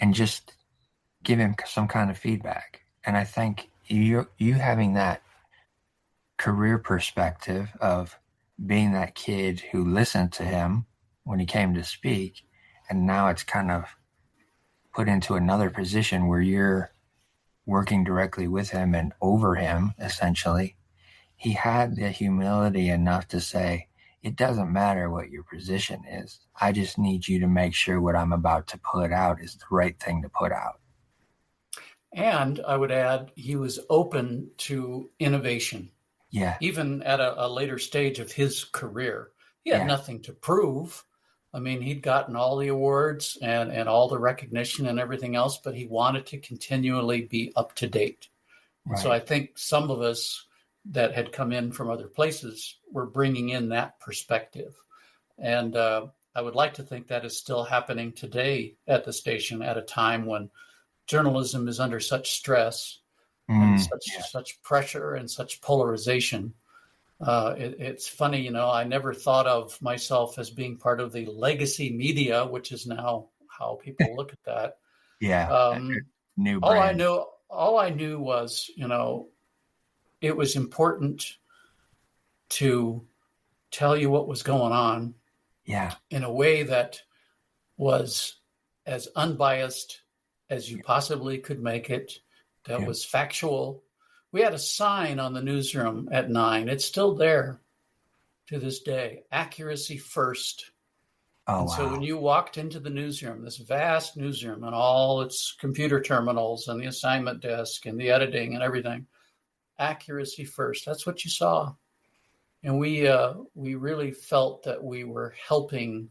and just give him some kind of feedback. And I think you having that career perspective of being that kid who listened to him when he came to speak, and now it's kind of put into another position where you're working directly with him and over him, essentially. He had the humility enough to say, it doesn't matter what your position is. I just need you to make sure what I'm about to put out is the right thing to put out. And I would add, he was open to innovation, Yeah, even at a later stage of his career. He had yeah, nothing to prove. I mean, he'd gotten all the awards and all the recognition and everything else, but he wanted to continually be up to date. And so right. I think some of us that had come in from other places were bringing in that perspective. And I would like to think that is still happening today at the station at a time when journalism is under such stress and Yeah, such pressure and such polarization. It's funny, I never thought of myself as being part of the legacy media, which is now how people look at that. yeah. Um, New all I brand. knew, all I knew was, it was important to tell you what was going on Yeah, in a way that was as unbiased as you possibly could make it, that yeah. was factual. We had a sign on the newsroom at 9. It's still there to this day, accuracy first. Oh, And so when wow. you walked into the newsroom, this vast newsroom and all its computer terminals and the assignment desk and the editing and everything, accuracy first. That's what you saw. And we really felt that we were helping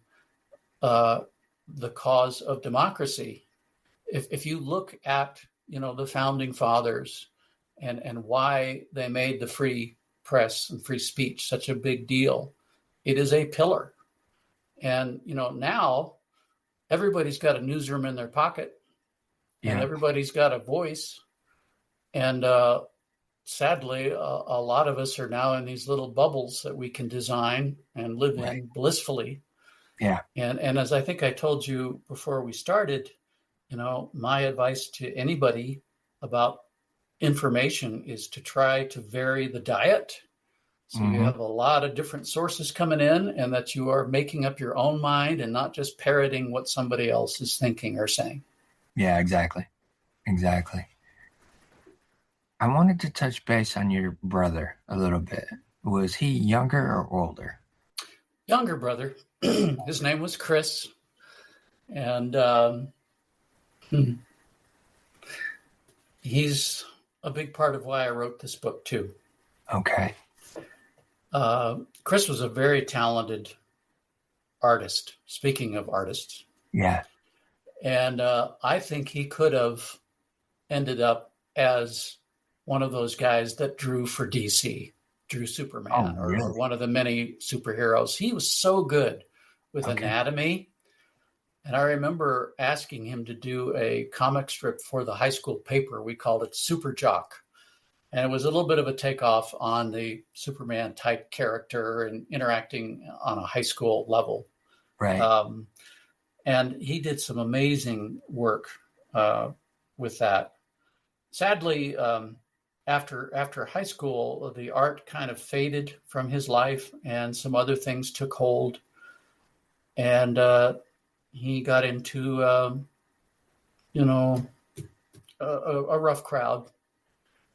uh, the cause of democracy. If you look at the founding fathers and why they made the free press and free speech such a big deal, it is a pillar. And now everybody's got a newsroom in their pocket, and Yeah, everybody's got a voice. And sadly, a lot of us are now in these little bubbles that we can design and live right. in blissfully. Yeah, And as I think I told you before we started, my advice to anybody about information is to try to vary the diet. So you hmm, have a lot of different sources coming in and that you are making up your own mind and not just parroting what somebody else is thinking or saying. yeah, exactly. Exactly. I wanted to touch base on your brother a little bit. Was he younger or older? Younger brother, his name was Chris. And he's a big part of why I wrote this book, too. Okay. Chris was a very talented artist, speaking of artists. Yeah. And I think he could have ended up as one of those guys that drew for DC, drew Oh, Superman, or really? one of the many superheroes. He was so good with Okay. anatomy. And I remember asking him to do a comic strip for the high school paper. We called it Super Jock. And it was a little bit of a takeoff on the Superman type character and interacting on a high school level. Right. Um, And he did some amazing work with that. Sadly, after high school, the art kind of faded from his life, and some other things took hold. And he got into, a rough crowd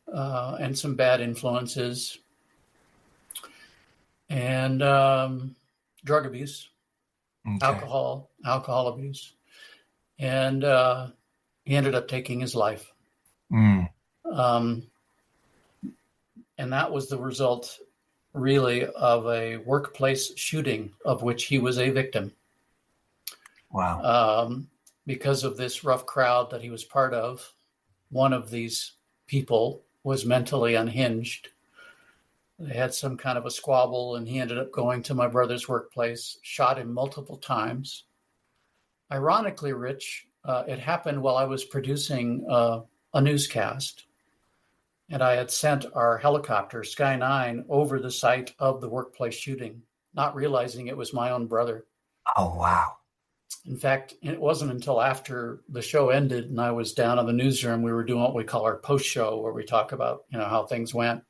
and some bad influences and drug abuse, Okay. alcohol abuse. And he ended up taking his life. Um, and that was the result, really, of a workplace shooting of which he was a victim. Wow. Because of this rough crowd that he was part of, one of these people was mentally unhinged. They had some kind of a squabble, and he ended up going to my brother's workplace, shot him multiple times. Ironically, Rich, it happened while I was producing a newscast, and I had sent our helicopter, Sky 9, over the site of the workplace shooting, not realizing it was my own brother. Oh, wow. In fact, it wasn't until after the show ended and I was down in the newsroom, we were doing what we call our post show, where we talk about, how things went.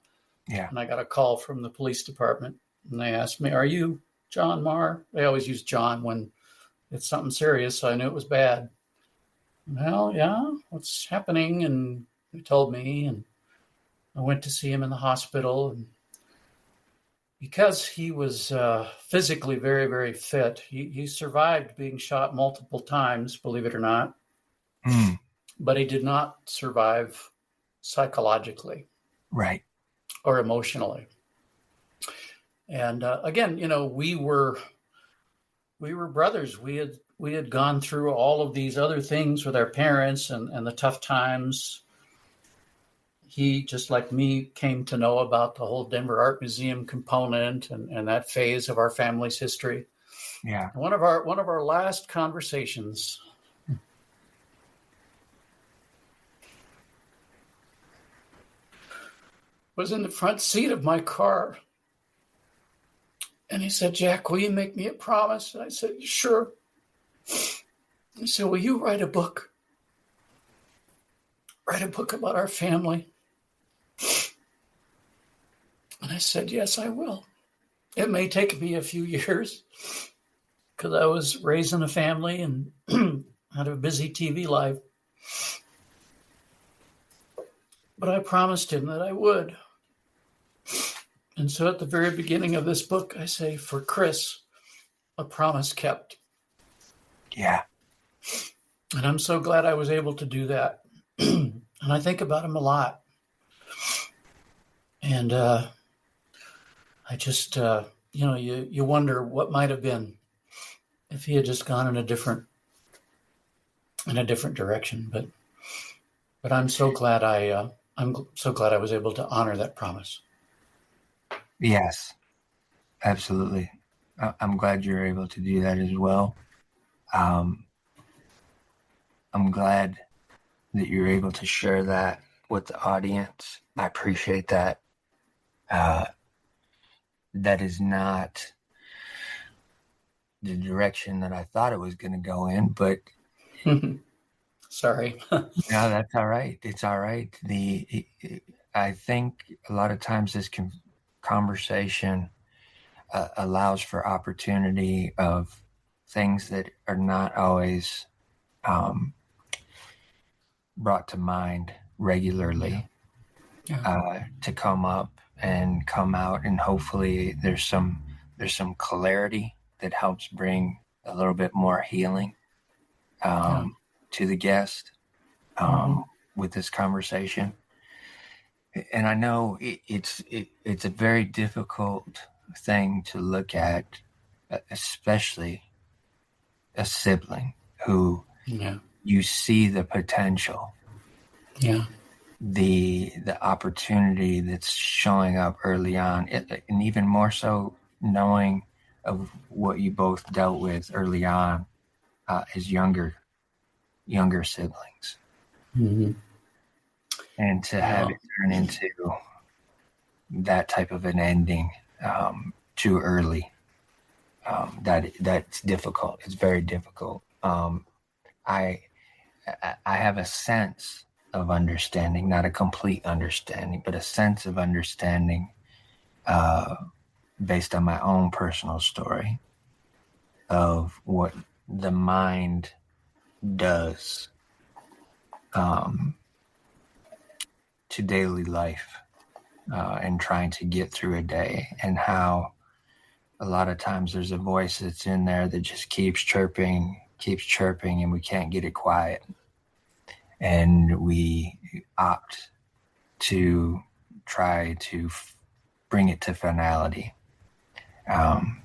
Yeah. And I got a call from the police department, and they asked me, "Are you John Maher?" They always use John when it's something serious, so I knew it was bad. Well, yeah, what's happening? And they told me, and I went to see him in the hospital. And because he was physically very, very fit, he survived being shot multiple times, believe it or not. But he did not survive psychologically. Right. Or emotionally. And again, we were brothers. We had gone through all of these other things with our parents and the tough times. He, just like me, came to know about the whole Denver Art Museum component and that phase of our family's history. Yeah. One of our last conversations was in the front seat of my car. And he said, "Jack, will you make me a promise?" And I said, "Sure." He said, "Will you write a book? Write a book about our family?" And I said, "Yes, I will. It may take me a few years because I was raising a family and had a busy TV life. But I promised him that I would. And so at the very beginning of this book, I say, for Chris, a promise kept." Yeah. And I'm so glad I was able to do that. And I think about him a lot. And I just, you wonder what might have been if he had just gone in a different direction. But I'm so glad I'm so glad I was able to honor that promise. Yes, absolutely. I'm glad you're able to do that as well. I'm glad that you're able to share that with the audience. I appreciate that. That is not the direction that I thought it was going to go in, but Sorry. no, that's all right. It's all right. I think a lot of times this conversation allows for opportunity of things that are not always brought to mind regularly. Yeah. To come up and come out, and hopefully there's some clarity that helps bring a little bit more healing to the guest with this conversation. And I know it's a very difficult thing to look at, especially a sibling who you see the potential, the opportunity that's showing up early on, and even more so knowing of what you both dealt with early on as younger siblings. And to have it turn into that type of an ending too early, that's difficult. It's very difficult. Um, I I have a sense of understanding, not a complete understanding, but a sense of understanding uh, based on my own personal story of what the mind does um, to daily life and trying to get through a day, and how a lot of times there's a voice that's in there that just keeps chirping, and we can't get it quiet. And we opt to try to bring it to finality. Um,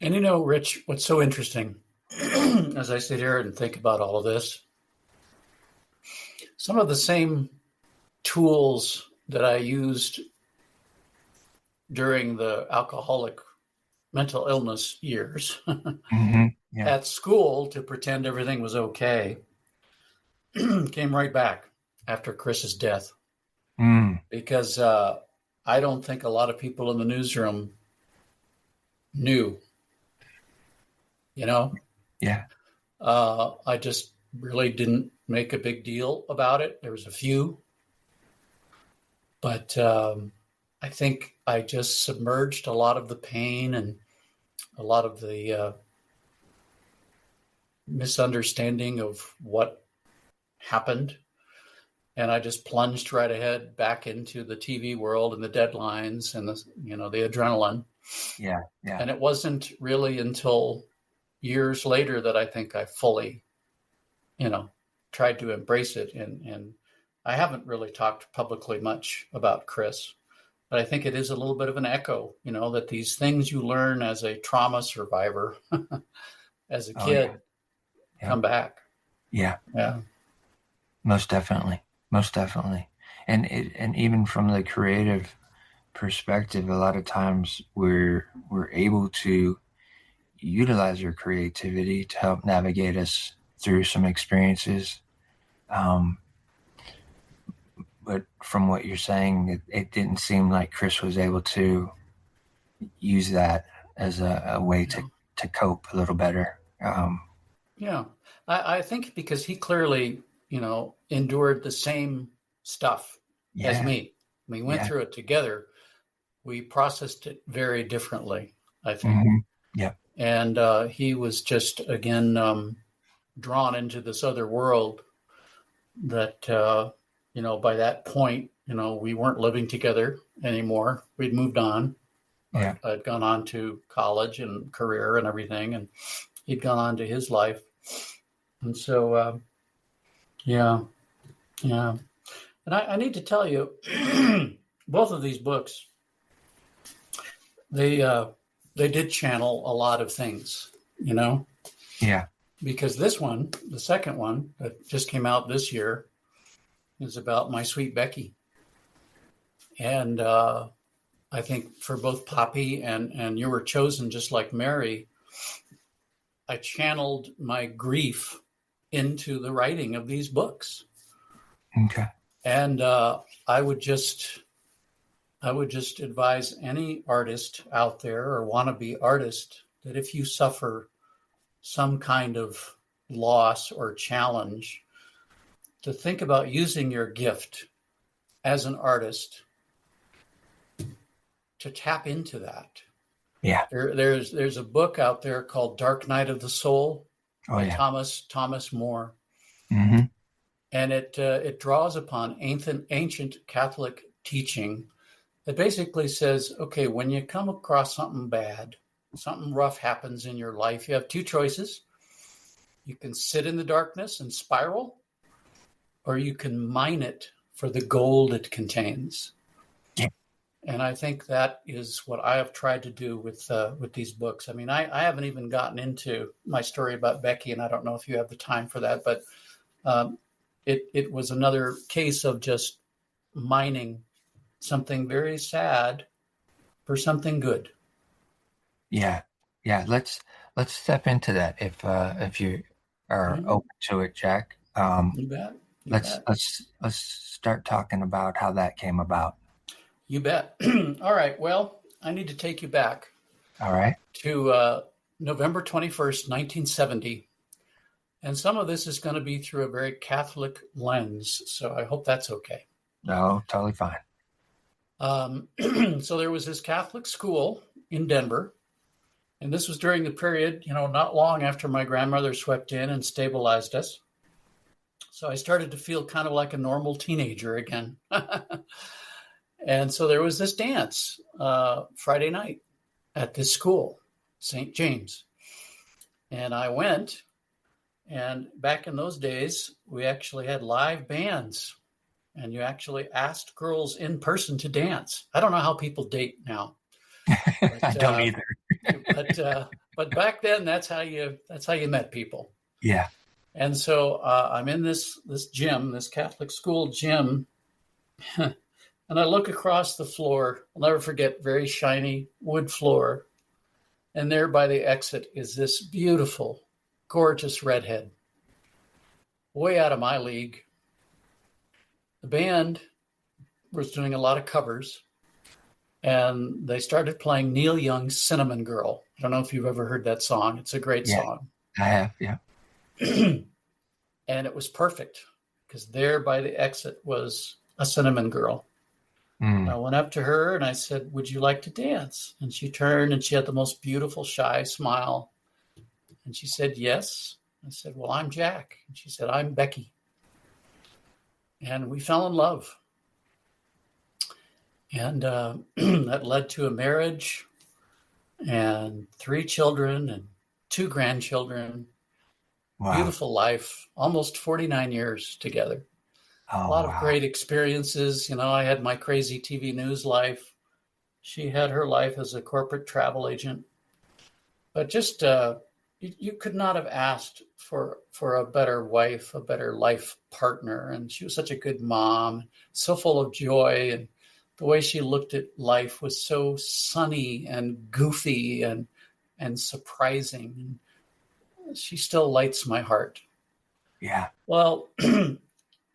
And Rich, what's so interesting as I sit here and think about all of this, some of the same tools that I used during the alcoholic mental illness years yeah. at school to pretend everything was okay came right back after Chris's death. Mm. Because I don't think a lot of people in the newsroom knew, you know. Yeah. I just really didn't make a big deal about it. There was a few, but I think I just submerged a lot of the pain and a lot of the misunderstanding of what happened. And I just plunged right ahead back into the TV world and the deadlines and the adrenaline. Yeah. Yeah. And it wasn't really until years later that I think I fully, tried to embrace it. And I haven't really talked publicly much about Chris, but I think it is a little bit of an echo, that these things you learn as a trauma survivor, as a Oh yeah. kid, Yeah. come back. Yeah. Yeah. Most definitely. Most definitely. And even from the creative perspective, a lot of times we're able to utilize our creativity to help navigate us through some experiences. Um, but from what you're saying, it didn't seem like Chris was able to use that as a way Yeah. to cope a little better. Yeah. I think because he clearly, endured the same stuff as Yeah, me. We went yeah, through it together. We processed it very differently, I think. mm-hmm, yeah, And he was just, again, drawn into this other world that, by that point, we weren't living together anymore. We'd moved on. yeah, I'd gone on to college and career and everything, and he'd gone on to his life. And so, yeah, yeah. And I need to tell you, both of these books, they they did channel a lot of things, yeah, because this one, the second one that just came out this year, is about my sweet Becky. And I think for both Poppy and You Were Chosen Just Like Mary, I channeled my grief into the writing of these books. okay, And I would just advise any artist out there or wannabe artist that if you suffer some kind of loss or challenge, to think about using your gift as an artist to tap into that. yeah, There's a book out there called Dark Night of the Soul oh by yeah, Thomas More, mm-hmm, and it draws upon ancient Catholic teaching that basically says, okay, when you come across something bad, something rough happens in your life, you have two choices. You can sit in the darkness and spiral, or you can mine it for the gold it contains. yeah, And I think that is what I have tried to do with these books. I mean, I haven't even gotten into my story about Becky, and I don't know if you have the time for that, but it was another case of just mining something very sad for something good. yeah, yeah. Let's step into that if you are Mm-hmm. open to it, Jack. You bet. You Let's bet. let's start talking about how that came about. You bet. All right. Well, I need to take you back All right. to November 21st, 1970. And some of this is going to be through a very Catholic lens. So I hope that's okay. No, totally fine. So there was this Catholic school in Denver. And this was during the period, not long after my grandmother swept in and stabilized us. So I started to feel kind of like a normal teenager again. And so there was this dance Friday night at this school, St. James. And I went, and back in those days, we actually had live bands, and you actually asked girls in person to dance. I don't know how people date now. But, I don't either. but back then, that's how you met people. Yeah. And so I'm in this gym, this Catholic school gym, and I look across the floor. I'll never forget, very shiny wood floor. And there by the exit is this beautiful, gorgeous redhead, way out of my league. The band was doing a lot of covers, and they started playing Neil Young's Cinnamon Girl. I don't know if you've ever heard that song. It's a great song. I have, yeah. And it was perfect because there by the exit was a cinnamon girl. I went up to her and I said, "Would you like to dance?" And she turned and she had the most beautiful, shy smile. And she said, "Yes." I said, "Well, I'm Jack." And she said, "I'm Becky." And we fell in love. And that led to a marriage and 3 children and 2 grandchildren. Wow. Beautiful life, almost 49 years together. A lot of great experiences. I had my crazy TV news life. She had her life as a corporate travel agent. But just, you could not have asked for a better wife, a better life partner. And she was such a good mom, so full of joy. And the way she looked at life was so sunny and goofy and surprising. She still lights my heart. Yeah. Well,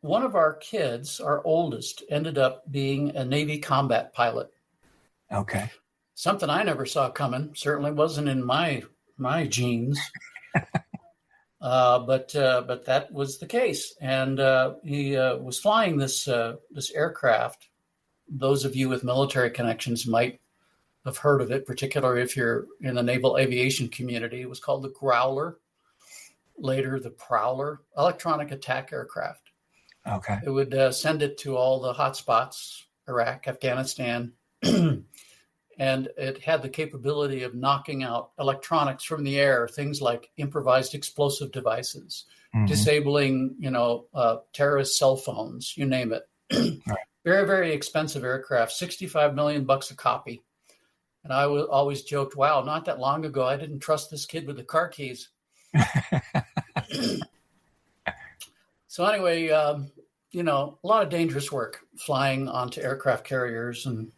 one of our kids, our oldest, ended up being a Navy combat pilot. Okay. Something I never saw coming. Certainly wasn't in my genes. But that was the case. And he was flying this aircraft. Those of you with military connections might have heard of it, particularly if you're in the naval aviation community. It was called the Growler, later the Prowler, electronic attack aircraft. Okay. It would send it to all the hot spots, Iraq, Afghanistan, and it had the capability of knocking out electronics from the air, things like improvised explosive devices, disabling, terrorist cell phones, you name it. Right. Very, very expensive aircraft, $65 million a copy. And I always joked, wow, not that long ago, I didn't trust this kid with the car keys. So anyway, a lot of dangerous work flying onto aircraft carriers. And,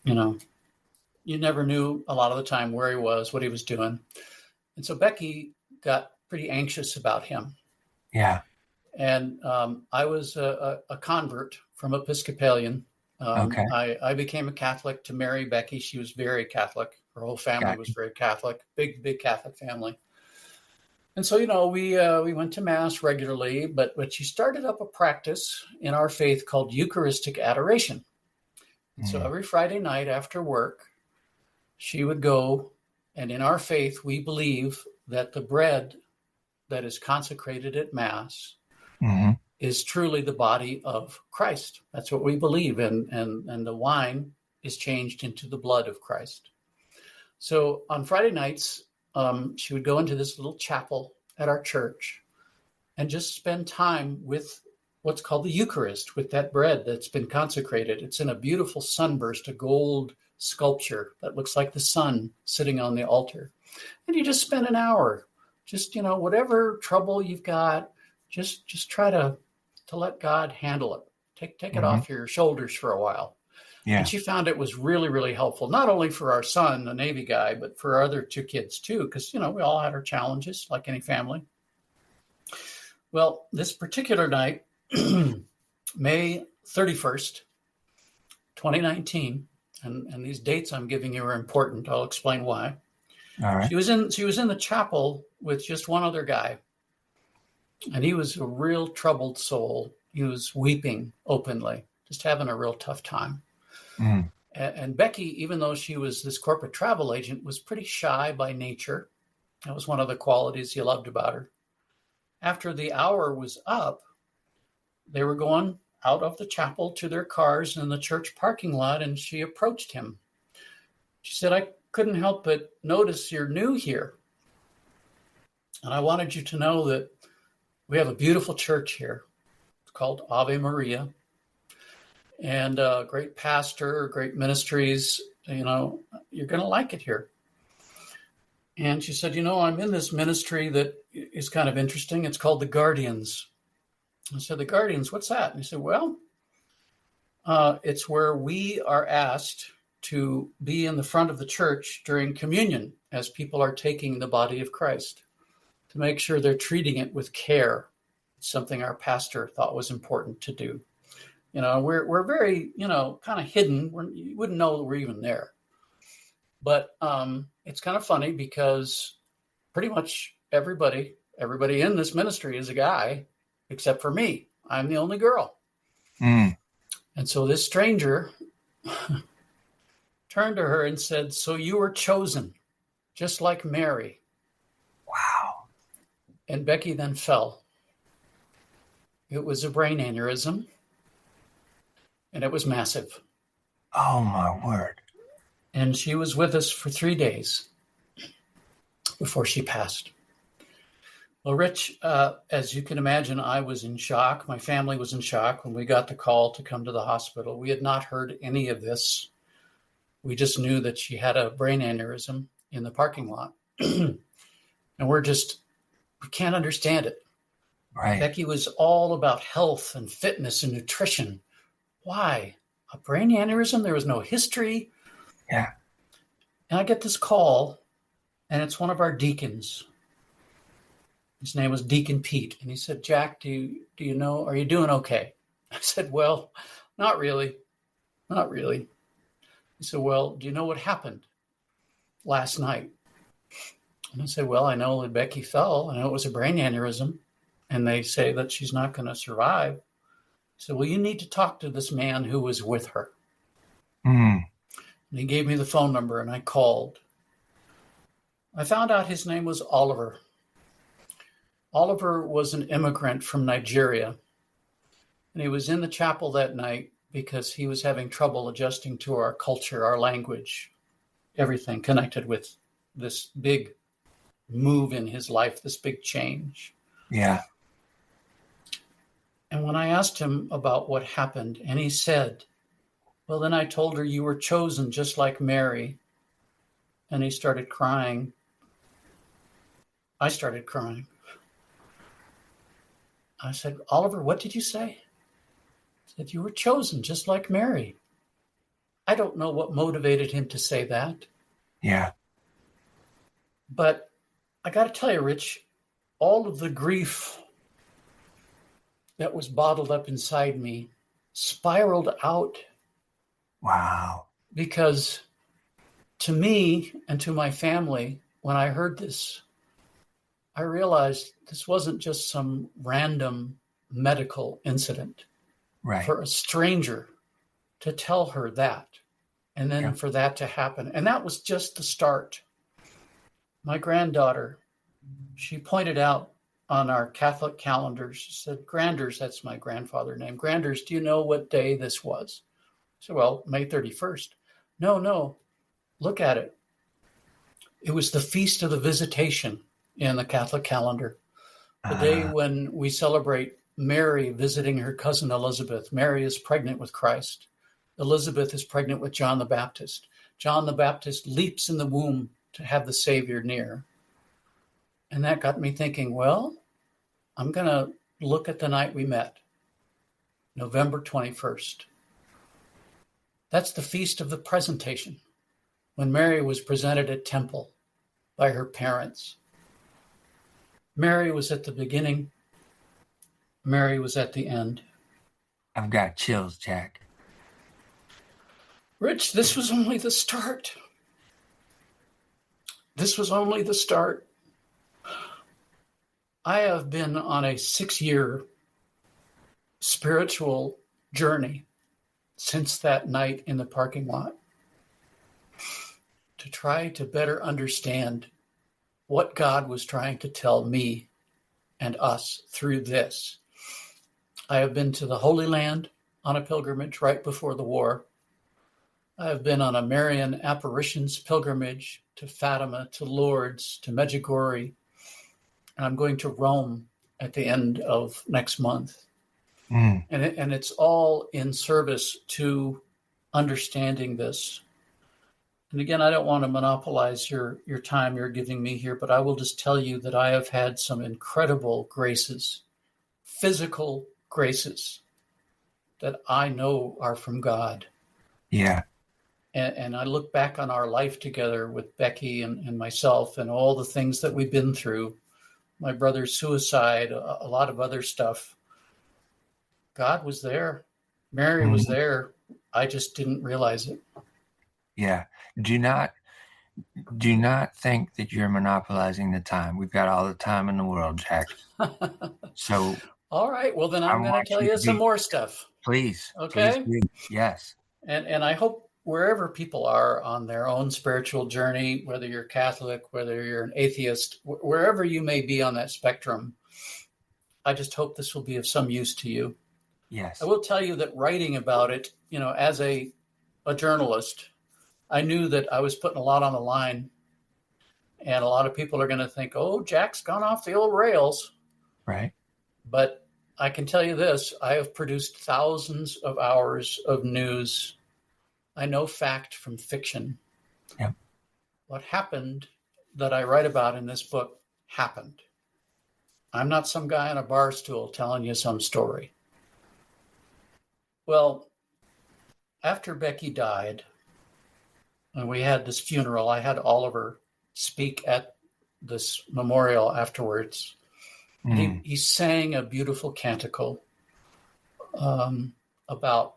you never knew a lot of the time where he was, what he was doing. And so Becky got pretty anxious about him. Yeah. And I was a convert from Episcopalian. Okay. I became a Catholic to marry Becky. She was very Catholic. Her whole family was very Catholic, big Catholic family. And so, we went to Mass regularly, but she started up a practice in our faith called Eucharistic adoration. And so every Friday night after work, she would go, and in our faith, we believe that the bread that is consecrated at Mass is truly the body of Christ. That's what we believe. And the wine is changed into the blood of Christ. So on Friday nights, she would go into this little chapel at our church and just spend time with what's called the Eucharist, with that bread that's been consecrated. It's in a beautiful sunburst, a gold sculpture that looks like the sun sitting on the altar. And you just spend an hour, just, whatever trouble you've got, just try to let God handle it. Take it off your shoulders for a while. Yeah. And she found it was really, really helpful, not only for our son, a Navy guy, but for our other 2 kids too, because, we all had our challenges like any family. Well, this particular night, May 31st, 2019, and these dates I'm giving you are important. I'll explain why. All right. She was in the chapel with just one other guy, and he was a real troubled soul. He was weeping openly, just having a real tough time. Mm. And Becky, even though she was this corporate travel agent, was pretty shy by nature. That was one of the qualities he loved about her. After the hour was up, they were going out of the chapel to their cars in the church parking lot, and she approached him. She said, I couldn't help but notice you're new here. And I wanted you to know that we have a beautiful church here. It's called Ave Maria. And a great pastor, great ministries. You know, you're going to like it here. And she said, you know, I'm in this ministry that is kind of interesting. It's called the Guardians. I said, the Guardians, what's that? And he said, well, it's where we are asked to be in the front of the church during communion as people are taking the body of Christ, to make sure they're treating it with care. It's something our pastor thought was important to do. You know, we're very, you know, kind of hidden. You wouldn't know that we're even there. But it's kind of funny because pretty much everybody in this ministry is a guy, except for me. I'm the only girl. Mm. And so this stranger turned to her and said, so you were chosen, just like Mary. Wow. And Becky then fell. It was a brain aneurysm, and it was massive. Oh, my word. And she was with us for 3 days before she passed. Well, Rich, as you can imagine, I was in shock. My family was in shock when we got the call to come to the hospital. We had not heard any of this. We just knew that she had a brain aneurysm in the parking lot. And we can't understand it. Right. Becky was all about health and fitness and nutrition. Why? A brain aneurysm? There was no history. Yeah. And I get this call, and it's one of our deacons. His name was Deacon Pete. And he said, Jack, do you know, are you doing okay? I said, well, not really. Not really. He said, well, do you know what happened last night? And I said, well, I know that Becky fell. I know it was a brain aneurysm. And they say that she's not going to survive. He said, well, you need to talk to this man who was with her. Mm. And he gave me the phone number, and I called. I found out his name was Oliver. Oliver was an immigrant from Nigeria, and he was in the chapel that night because he was having trouble adjusting to our culture, our language, everything connected with this big move in his life, this big change. Yeah. And when I asked him about what happened, and he said, well, then I told her you were chosen just like Mary. And he started crying. I started crying. I said, Oliver, what did you say? He said, you were chosen just like Mary. I don't know what motivated him to say that. Yeah. But I got to tell you, Rich, all of the grief that was bottled up inside me spiraled out. Wow. Because to me and to my family, when I heard this, I realized this wasn't just some random medical incident. Right. For a stranger to tell her that, and then for that to happen. And that was just the start. My granddaughter, she pointed out on our Catholic calendar, she said, Granders, that's my grandfather name. Granders, do you know what day this was? I said, well, May 31st. No, look at it. It was the Feast of the Visitation in the Catholic calendar. The day when we celebrate Mary visiting her cousin Elizabeth. Mary is pregnant with Christ. Elizabeth is pregnant with John the Baptist. John the Baptist leaps in the womb to have the Savior near. And that got me thinking, well, I'm going to look at the night we met, November 21st. That's the Feast of the Presentation, when Mary was presented at temple by her parents. Mary was at the beginning. Mary was at the end. I've got chills, Jack. Rich, this was only the start. This was only the start. I have been on a 6-year spiritual journey since that night in the parking lot to try to better understand what God was trying to tell me and us through this. I have been to the Holy Land on a pilgrimage right before the war. I have been on a Marian apparitions pilgrimage to Fatima, to Lourdes, to Medjugorje, and I'm going to Rome at the end of next month. Mm. And it's all in service to understanding this. And again, I don't want to monopolize your time you're giving me here, but I will just tell you that I have had some incredible graces, physical graces that I know are from God. Yeah. And I look back on our life together with Becky and myself and all the things that we've been through, my brother's suicide, a lot of other stuff. God was there. Mary was Mm. there. I just didn't realize it. Yeah. Do not do not think that you're monopolizing the time. We've got all the time in the world, Jack. So All right. Well, then I I'm going to want tell you you to some be, more stuff. please Okay. do. Yes. And I hope wherever people are on their own spiritual journey, whether you're Catholic, whether you're an atheist, wherever you may be on that spectrum, I just hope this will be of some use to you. I Yes. will tell you that writing about it, as a journalist, I knew that I was putting a lot on the line. And a lot of people are going to think, oh, Jack's gone off the old rails. Right. But I can tell you this, I have produced thousands of hours of news. I know fact from fiction. Yep. What happened that I write about in this book happened. I'm not some guy on a bar stool telling you some story. Well, after Becky died, and we had this funeral, I had Oliver speak at this memorial afterwards. Mm. He sang a beautiful canticle about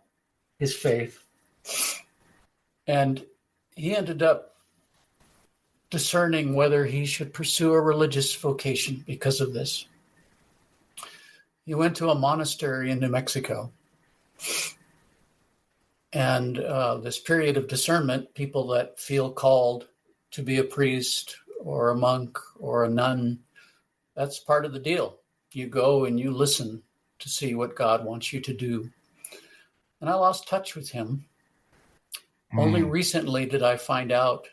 his faith. And he ended up discerning whether he should pursue a religious vocation because of this. He went to a monastery in New Mexico. And this period of discernment, people that feel called to be a priest or a monk or a nun, that's part of the deal. You go and you listen to see what God wants you to do. And I lost touch with him. Only Mm. recently did I find out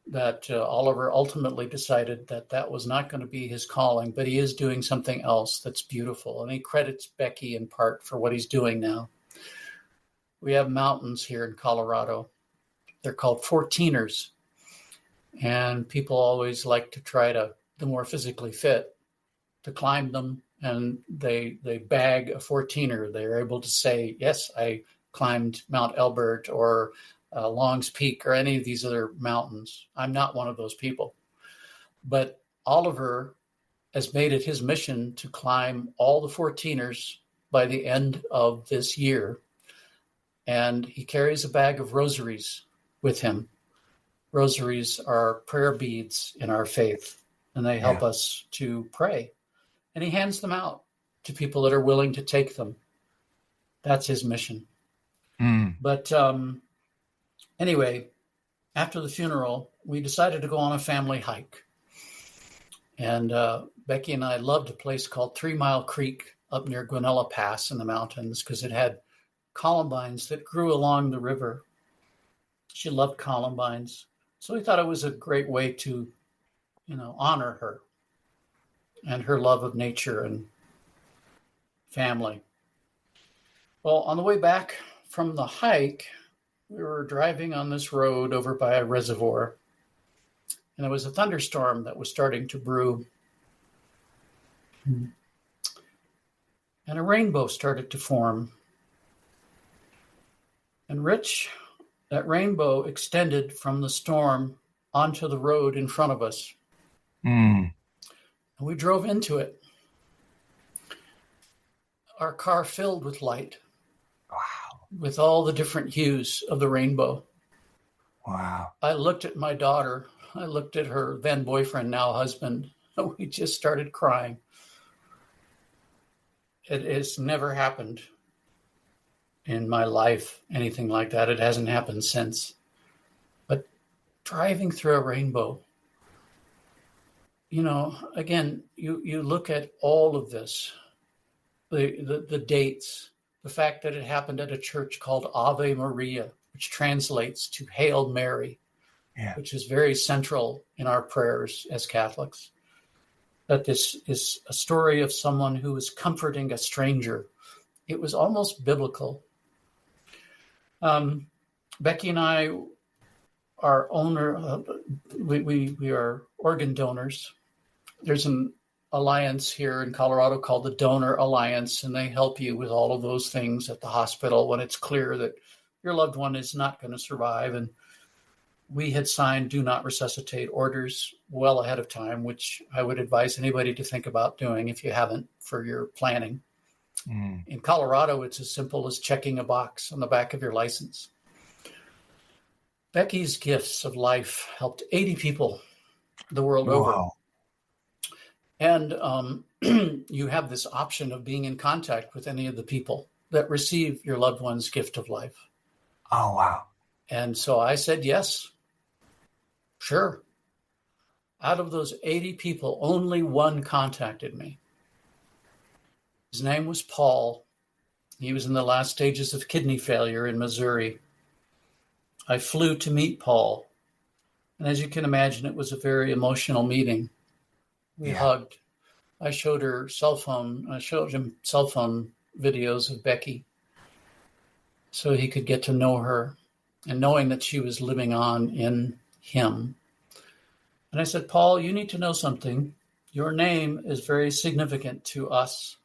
that Oliver ultimately decided that that was not going to be his calling, but he is doing something else that's beautiful. And he credits Becky in part for what he's doing now. We have mountains here in Colorado. They're called 14ers. And people always like to try to, the more physically fit, to climb them. And they bag a 14er. They're able to say, yes, I climbed Mount Elbert or Long's Peak or any of these other mountains. I'm not one of those people. But Oliver has made it his mission to climb all the 14ers by the end of this year. And he carries a bag of rosaries with him. Rosaries are prayer beads in our faith, and they help Yeah. us to pray. And he hands them out to people that are willing to take them. That's his mission. Mm. But anyway, after the funeral, we decided to go on a family hike. And Becky and I loved a place called 3 Mile Creek up near Guanella Pass in the mountains because it had columbines that grew along the river. She loved columbines. So we thought it was a great way to, honor her and her love of nature and family. Well, on the way back from the hike, we were driving on this road over by a reservoir, and there was a thunderstorm that was starting to brew. And a rainbow started to form. And Rich, that rainbow extended from the storm onto the road in front of us. Mm. And we drove into it. Our car filled with light, Wow. with all the different hues of the rainbow. Wow. I looked at my daughter I looked at her then boyfriend, now husband. We just started crying. It has never happened in my life, anything like that. It hasn't happened since. But driving through a rainbow, again, you look at all of this, the dates, the fact that it happened at a church called Ave Maria, which translates to Hail Mary, which is very central in our prayers as Catholics. That this is a story of someone who is comforting a stranger. It was almost biblical. Becky and I are we are organ donors. There's an alliance here in Colorado called the Donor Alliance, and they help you with all of those things at the hospital when it's clear that your loved one is not going to survive. And we had signed do not resuscitate orders well ahead of time, which I would advise anybody to think about doing if you haven't for your planning. In Colorado, it's as simple as checking a box on the back of your license. Becky's gifts of life helped 80 people the world over. And you have this option of being in contact with any of the people that receive your loved one's gift of life. Oh, wow. And so I said, yes, sure. Out of those 80 people, only one contacted me. His name was Paul. He was in the last stages of kidney failure in Missouri. I flew to meet Paul. And as you can imagine, it was a very emotional meeting. We hugged. I showed him cell phone videos of Becky so he could get to know her, and knowing that she was living on in him. And I said, Paul, you need to know something. Your name is very significant to us.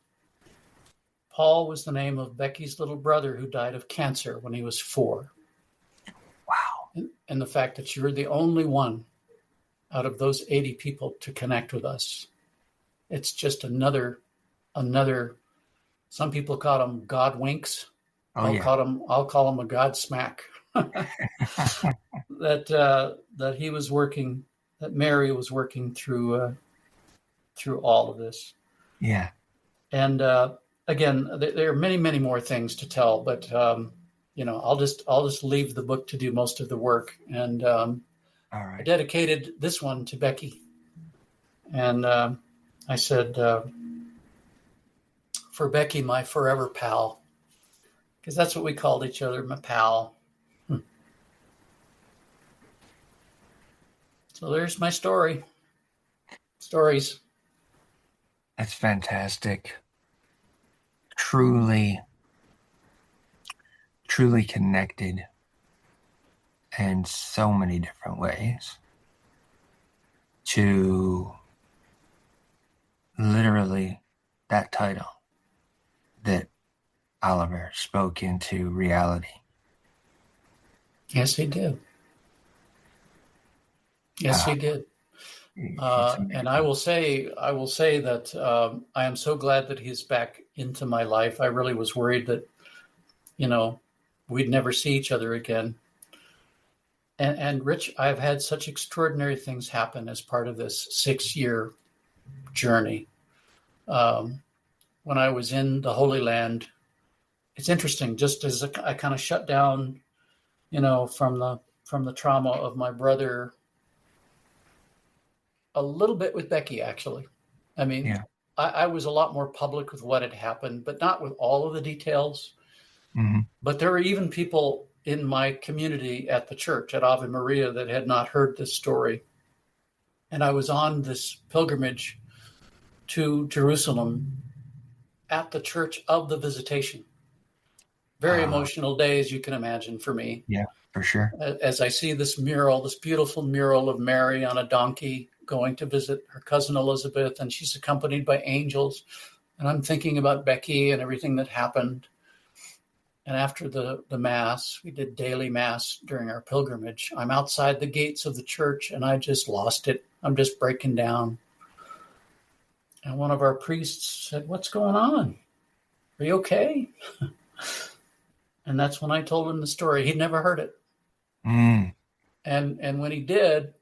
Paul was the name of Becky's little brother who died of cancer when he was 4. Wow. And the fact that you're the only one out of those 80 people to connect with us. It's just another, some people call them God winks. I'll call them a God smack. that he was working, that Mary was working through all of this. Yeah. And again, there are many, many more things to tell, but I'll just leave the book to do most of the work. And all right. I dedicated this one to Becky, and I said, for Becky, my forever pal, because that's what we called each other, my pal. So there's my stories. That's fantastic. Truly connected in so many different ways to literally that title that Oliver spoke into reality. Yes, he did. Yes, he did. And I will say that I am so glad that he's back into my life. I really was worried that, we'd never see each other again. And Rich, I've had such extraordinary things happen as part of this 6-year journey. When I was in the Holy Land, it's interesting, just as I kind of shut down, from the trauma of my brother, a little bit with Becky, actually. I mean, I was a lot more public with what had happened, but not with all of the details. Mm-hmm. But there were even people in my community at the church at Ave Maria that had not heard this story. And I was on this pilgrimage to Jerusalem at the Church of the Visitation. Very emotional day, as you can imagine, for me. Yeah, for sure. As I see this mural, this beautiful mural of Mary on a donkey going to visit her cousin Elizabeth, and she's accompanied by angels. And I'm thinking about Becky and everything that happened. And after the Mass, we did daily Mass during our pilgrimage. I'm outside the gates of the church, and I just lost it. I'm just breaking down. And one of our priests said, "What's going on? Are you okay?" And that's when I told him the story. He'd never heard it. Mm. And when he did,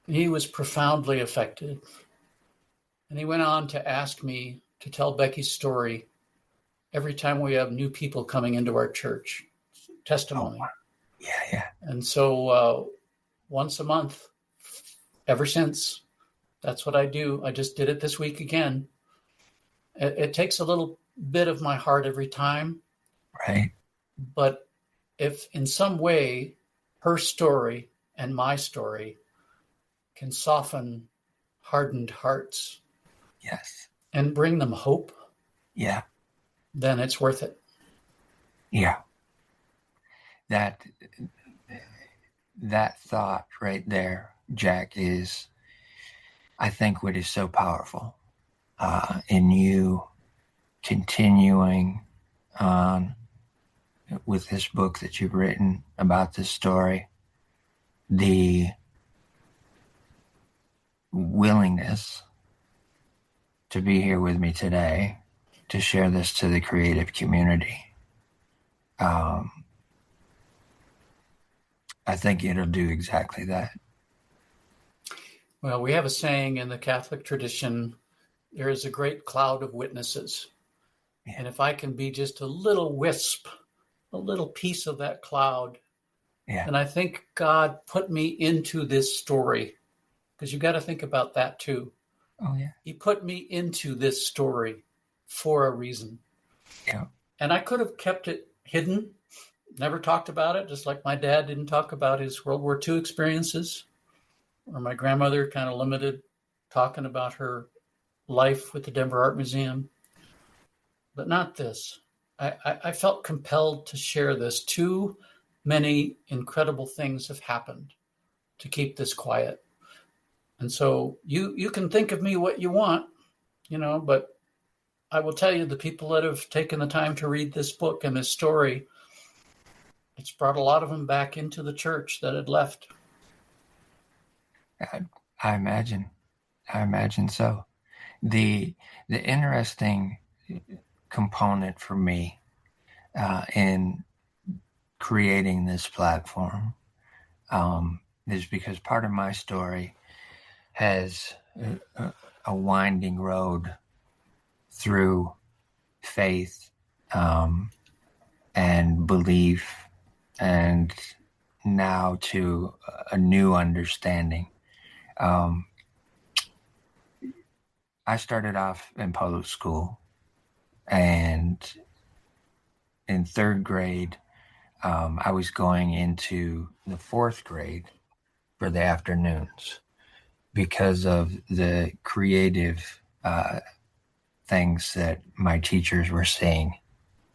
He was profoundly affected. And he went on to ask me to tell Becky's story every time we have new people coming into our church, Oh, testimony. yeah, yeah. And so once a month, ever since, that's what I do. I just did it this week again. It takes a little bit of my heart every time, Right. but if in some way her story and my story can soften hardened hearts Yes. and bring them hope, Yeah. then it's worth it. Yeah. That that thought right there, Jack, is I think what is so powerful in you continuing on with this book that you've written about this story, the willingness to be here with me today to share this to the creative community. I think it'll do exactly that. Well, we have a saying in the Catholic tradition, there is a great cloud of witnesses. Yeah. And if I can be just a little wisp, a little piece of that cloud, Yeah. then I think God put me into this story. Because you got to think about that too. Oh, yeah. He put me into this story for a reason. Yeah. And I could have kept it hidden, never talked about it, just like my dad didn't talk about his World War II experiences, or my grandmother kind of limited talking about her life with the Denver Art Museum. But not this. I felt compelled to share this. Too many incredible things have happened to keep this quiet. And so you can think of me what you want, but I will tell you the people that have taken the time to read this book and this story, it's brought a lot of them back into the church that had left. I imagine. I imagine so. The interesting component for me in creating this platform is because part of my story has a winding road through faith and belief, and now to a new understanding. I started off in public school, and in third grade, I was going into the fourth grade for the afternoons because of the creative things that my teachers were seeing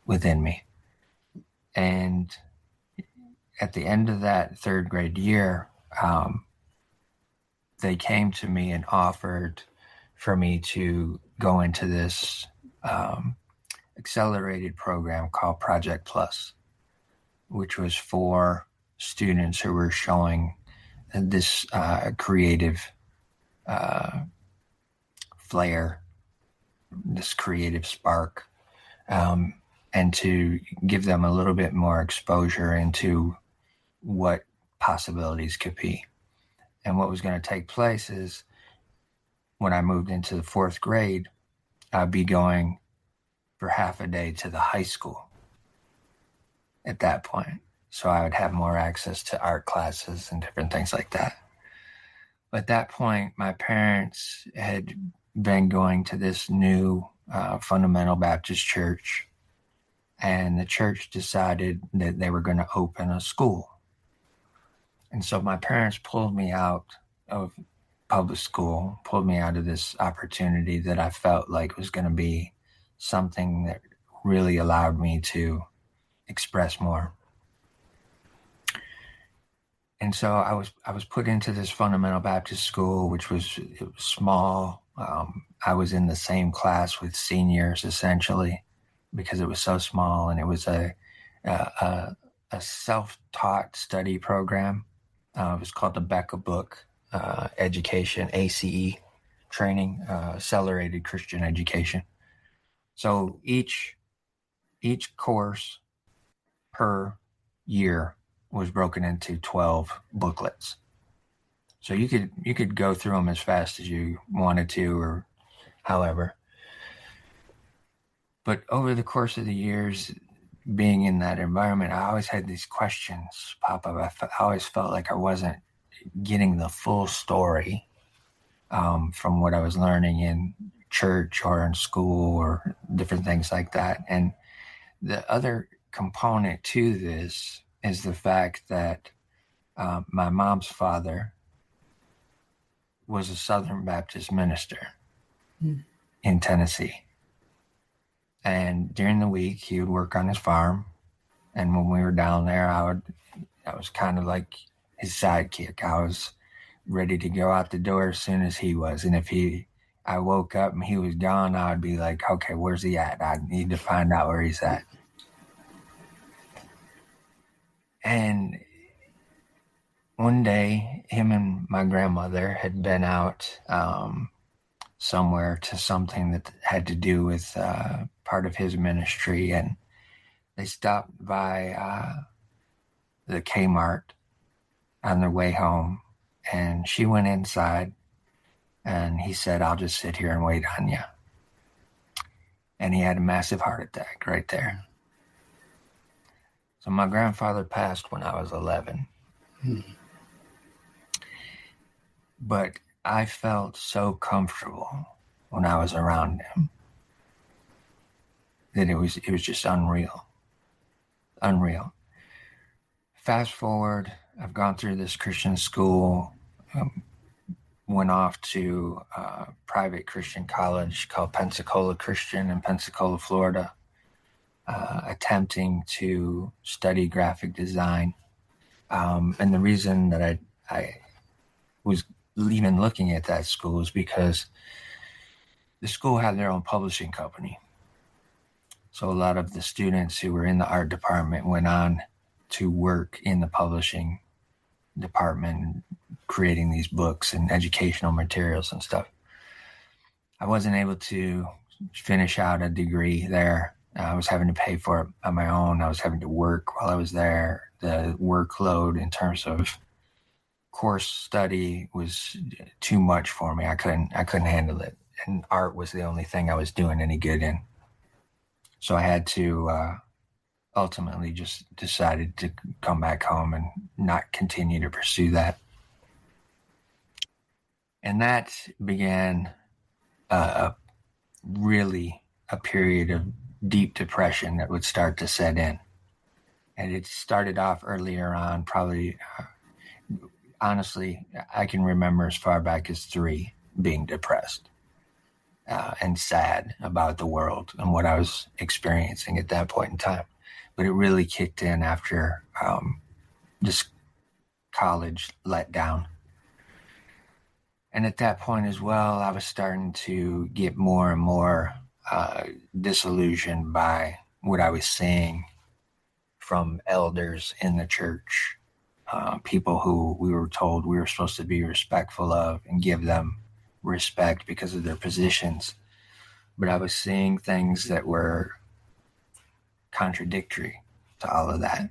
within me. And at the end of that third grade year, they came to me and offered for me to go into this accelerated program called Project Plus, which was for students who were showing this creative flair, this creative spark, and to give them a little bit more exposure into what possibilities could be. And what was going to take place is when I moved into the fourth grade, I'd be going for half a day to the high school at that point. So I would have more access to art classes and different things like that. But at that point, my parents had been going to this new fundamental Baptist church, and the church decided that they were going to open a school. And so my parents pulled me out of public school, pulled me out of this opportunity that I felt like was going to be something that really allowed me to express more. And so I was put into this fundamental Baptist school, which was small. I was in the same class with seniors essentially because it was so small, and it was a self-taught study program. It was called the Becca Book Education, ACE training, accelerated Christian education. So each course per year was broken into 12 booklets. So you could go through them as fast as you wanted to, or however. But over the course of the years, being in that environment, I always had these questions pop up. I always felt like I wasn't getting the full story from what I was learning in church or in school or different things like that. And the other component to this is the fact that my mom's father was a Southern Baptist minister in Tennessee. And during the week, he would work on his farm. And when we were down there, I was kind of like his sidekick. I was ready to go out the door as soon as he was. And if I woke up and he was gone, I would be like, okay, where's he at? I need to find out where he's at. And one day, him and my grandmother had been out somewhere to something that had to do with part of his ministry. And they stopped by the Kmart on their way home. And she went inside and he said, I'll just sit here and wait on you. And he had a massive heart attack right there. So my grandfather passed when I was 11. But I felt so comfortable when I was around him that it was just unreal. Unreal. Fast forward, I've gone through this Christian school, went off to a private Christian college called Pensacola Christian in Pensacola, Florida, attempting to study graphic design. And the reason that I was even looking at that school is because the school had their own publishing company. So a lot of the students who were in the art department went on to work in the publishing department, creating these books and educational materials and stuff. I wasn't able to finish out a degree there. I was having to pay for it on my own. I was having to work while I was there. The workload in terms of course study was too much for me. I couldn't handle it. And art was the only thing I was doing any good in. So I had to ultimately just decided to come back home and not continue to pursue that. And that began really a period of deep depression that would start to set in. And it started off earlier on, probably, honestly, I can remember as far back as 3 being depressed and sad about the world and what I was experiencing at that point in time. But it really kicked in after just college let down. And at that point as well, I was starting to get more and more disillusioned by what I was seeing from elders in the church, people who we were told we were supposed to be respectful of and give them respect because of their positions. But I was seeing things that were contradictory to all of that.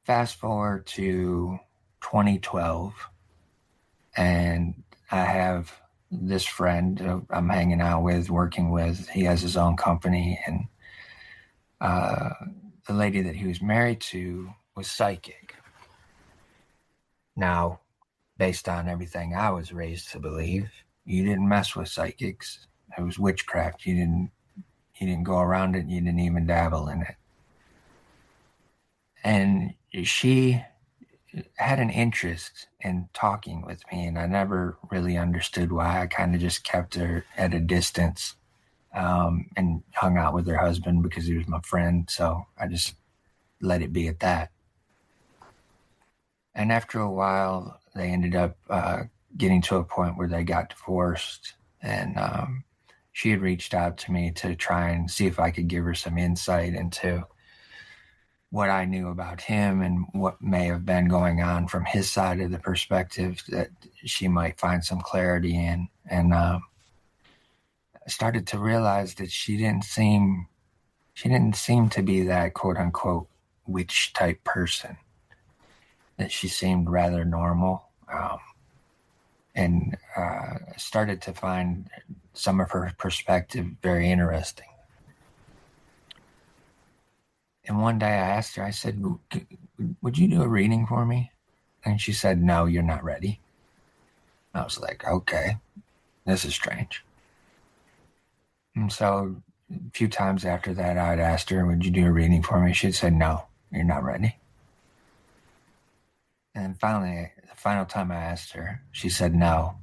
Fast forward to 2012, and I have this friend I'm hanging out with, working with. He has his own company, and the lady that he was married to was psychic. Now, based on everything I was raised to believe, you didn't mess with psychics. It was witchcraft. You didn't go around it. You didn't even dabble in it. And she had an interest in talking with me, and I never really understood why. I kind of just kept her at a distance and hung out with her husband because he was my friend. So I just let it be at that. And after a while, they ended up getting to a point where they got divorced. And she had reached out to me to try and see if I could give her some insight into what I knew about him and what may have been going on from his side of the perspective that she might find some clarity in. And I started to realize that she didn't seem to be that quote unquote witch type person, that she seemed rather normal. and started to find some of her perspective very interesting. And one day I asked her, I said, would you do a reading for me? And she said, no, you're not ready. I was like, okay, this is strange. And so a few times after that, I'd asked her, would you do a reading for me? She'd say, no, you're not ready. And finally, the final time I asked her, she said, no,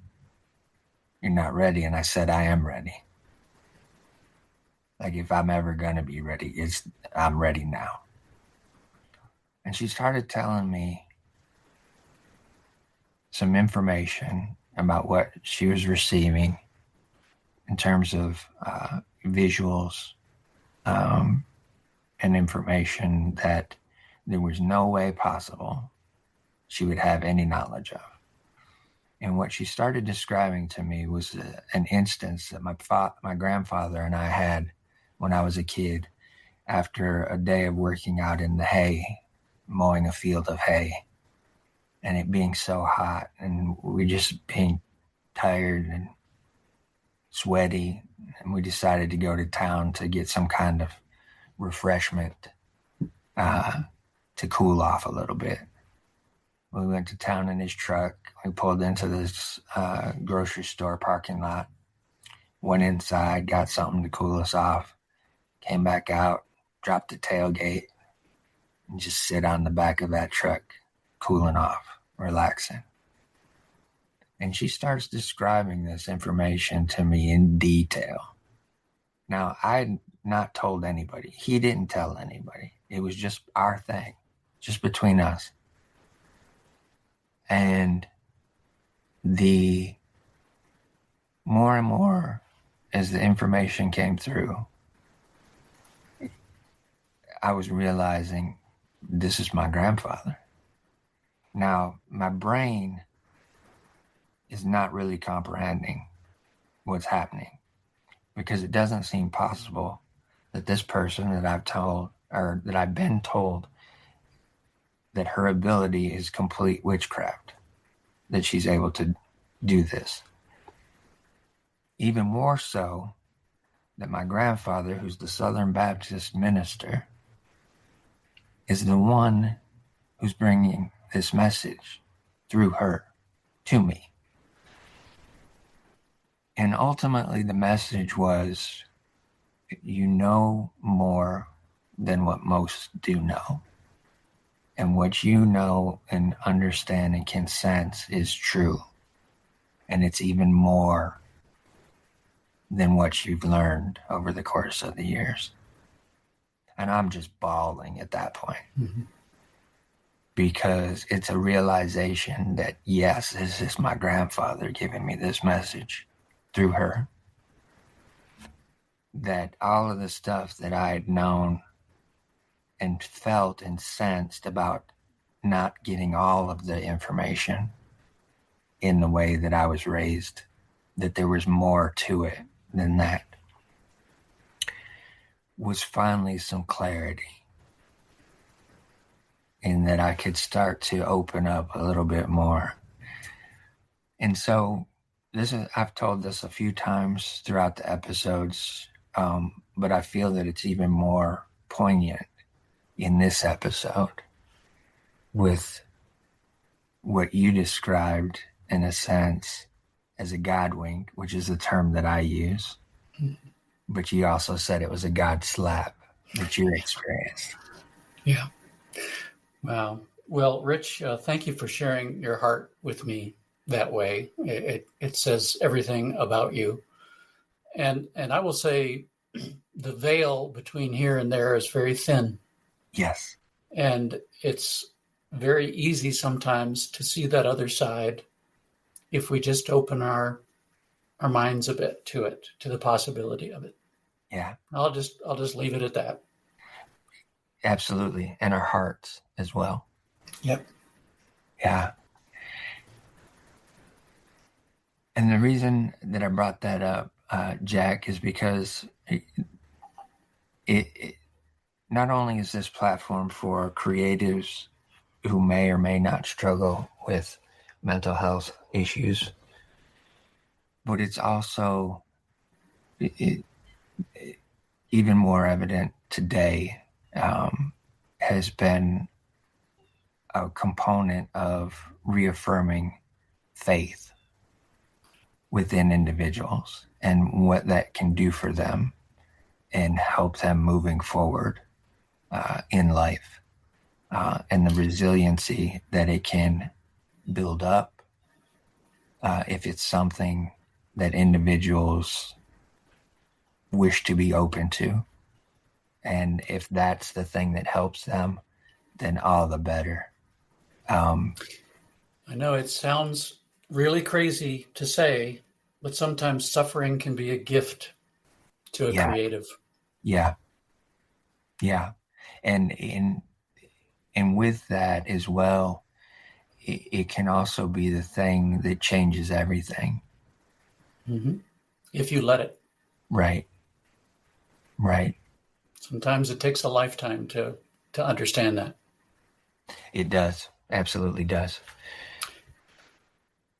you're not ready. And I said, I am ready. Like, if I'm ever going to be ready, I'm ready now. And she started telling me some information about what she was receiving in terms of visuals and information that there was no way possible she would have any knowledge of. And what she started describing to me was an instance that my grandfather and I had when I was a kid after a day of working out in the hay, mowing a field of hay, and it being so hot and we just being tired and sweaty. And we decided to go to town to get some kind of refreshment to cool off a little bit. We went to town in his truck. We pulled into this grocery store parking lot, went inside, got something to cool us off, came back out, dropped the tailgate, and just sit on the back of that truck, cooling off, relaxing. And she starts describing this information to me in detail. Now, I had not told anybody. He didn't tell anybody. It was just our thing, just between us. And the more and more as the information came through, I was realizing this is my grandfather. Now, my brain is not really comprehending what's happening because it doesn't seem possible that this person that I've been told that her ability is complete witchcraft, that she's able to do this. Even more so that my grandfather, who's the Southern Baptist minister, is the one who's bringing this message through her to me. And ultimately the message was, you know more than what most do know. And what you know and understand and can sense is true. And it's even more than what you've learned over the course of the years. And I'm just bawling at that point. Mm-hmm. Because it's a realization that, yes, this is my grandfather giving me this message through her. That all of the stuff that I had known and felt and sensed about not getting all of the information in the way that I was raised, that there was more to it than that, was finally some clarity in that I could start to open up a little bit more. And so I've told this a few times throughout the episodes, but I feel that it's even more poignant in this episode with what you described in a sense as a God wink, which is a term that I use. Mm-hmm. But you also said it was a God slap that you experienced. Yeah. Wow. Well, Rich, thank you for sharing your heart with me that way. It says everything about you. And I will say the veil between here and there is very thin. Yes. And it's very easy sometimes to see that other side if we just open our minds a bit to it, to the possibility of it. Yeah. I'll just leave it at that. Absolutely. And our hearts as well. Yep. Yeah. And the reason that I brought that up, Jack, is because it not only is this platform for creatives who may or may not struggle with mental health issues, but it's also it, even more evident today, has been a component of reaffirming faith within individuals and what that can do for them and help them moving forward in life, and the resiliency that it can build up if it's something that individuals wish to be open to. And if that's the thing that helps them, then all the better. I know it sounds really crazy to say, but sometimes suffering can be a gift to a Yeah, creative. yeah, yeah. And with that as well, it can also be the thing that changes everything. Mm-hmm. If you let it. Right, right. Sometimes it takes a lifetime to understand that. It does. Absolutely does.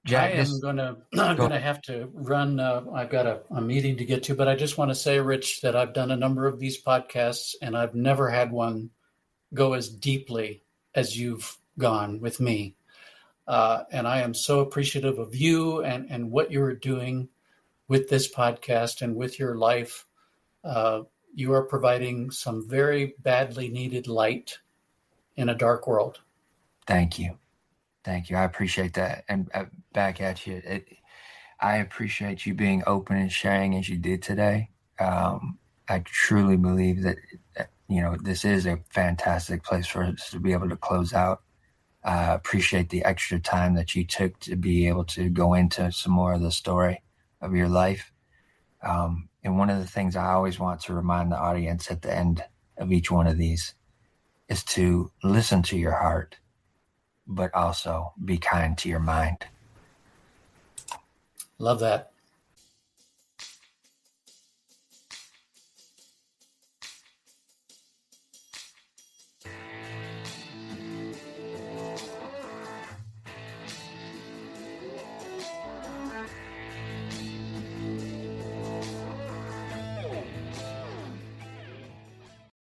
I Jack, am this gonna go gonna have to run. I've got a meeting to get to, but I just want to say, Rich, that I've done a number of these podcasts, and I've never had one go as deeply as you've gone with me. And I am so appreciative of you and what you are doing with this podcast and with your life. Uh, you are providing some very badly needed light in a dark world. Thank you. Thank you. I appreciate that. And back at you. I appreciate you being open and sharing as you did today. I truly believe that, this is a fantastic place for us to be able to close out. I appreciate the extra time that you took to be able to go into some more of the story of your life. And one of the things I always want to remind the audience at the end of each one of these is to listen to your heart, but also be kind to your mind. Love that.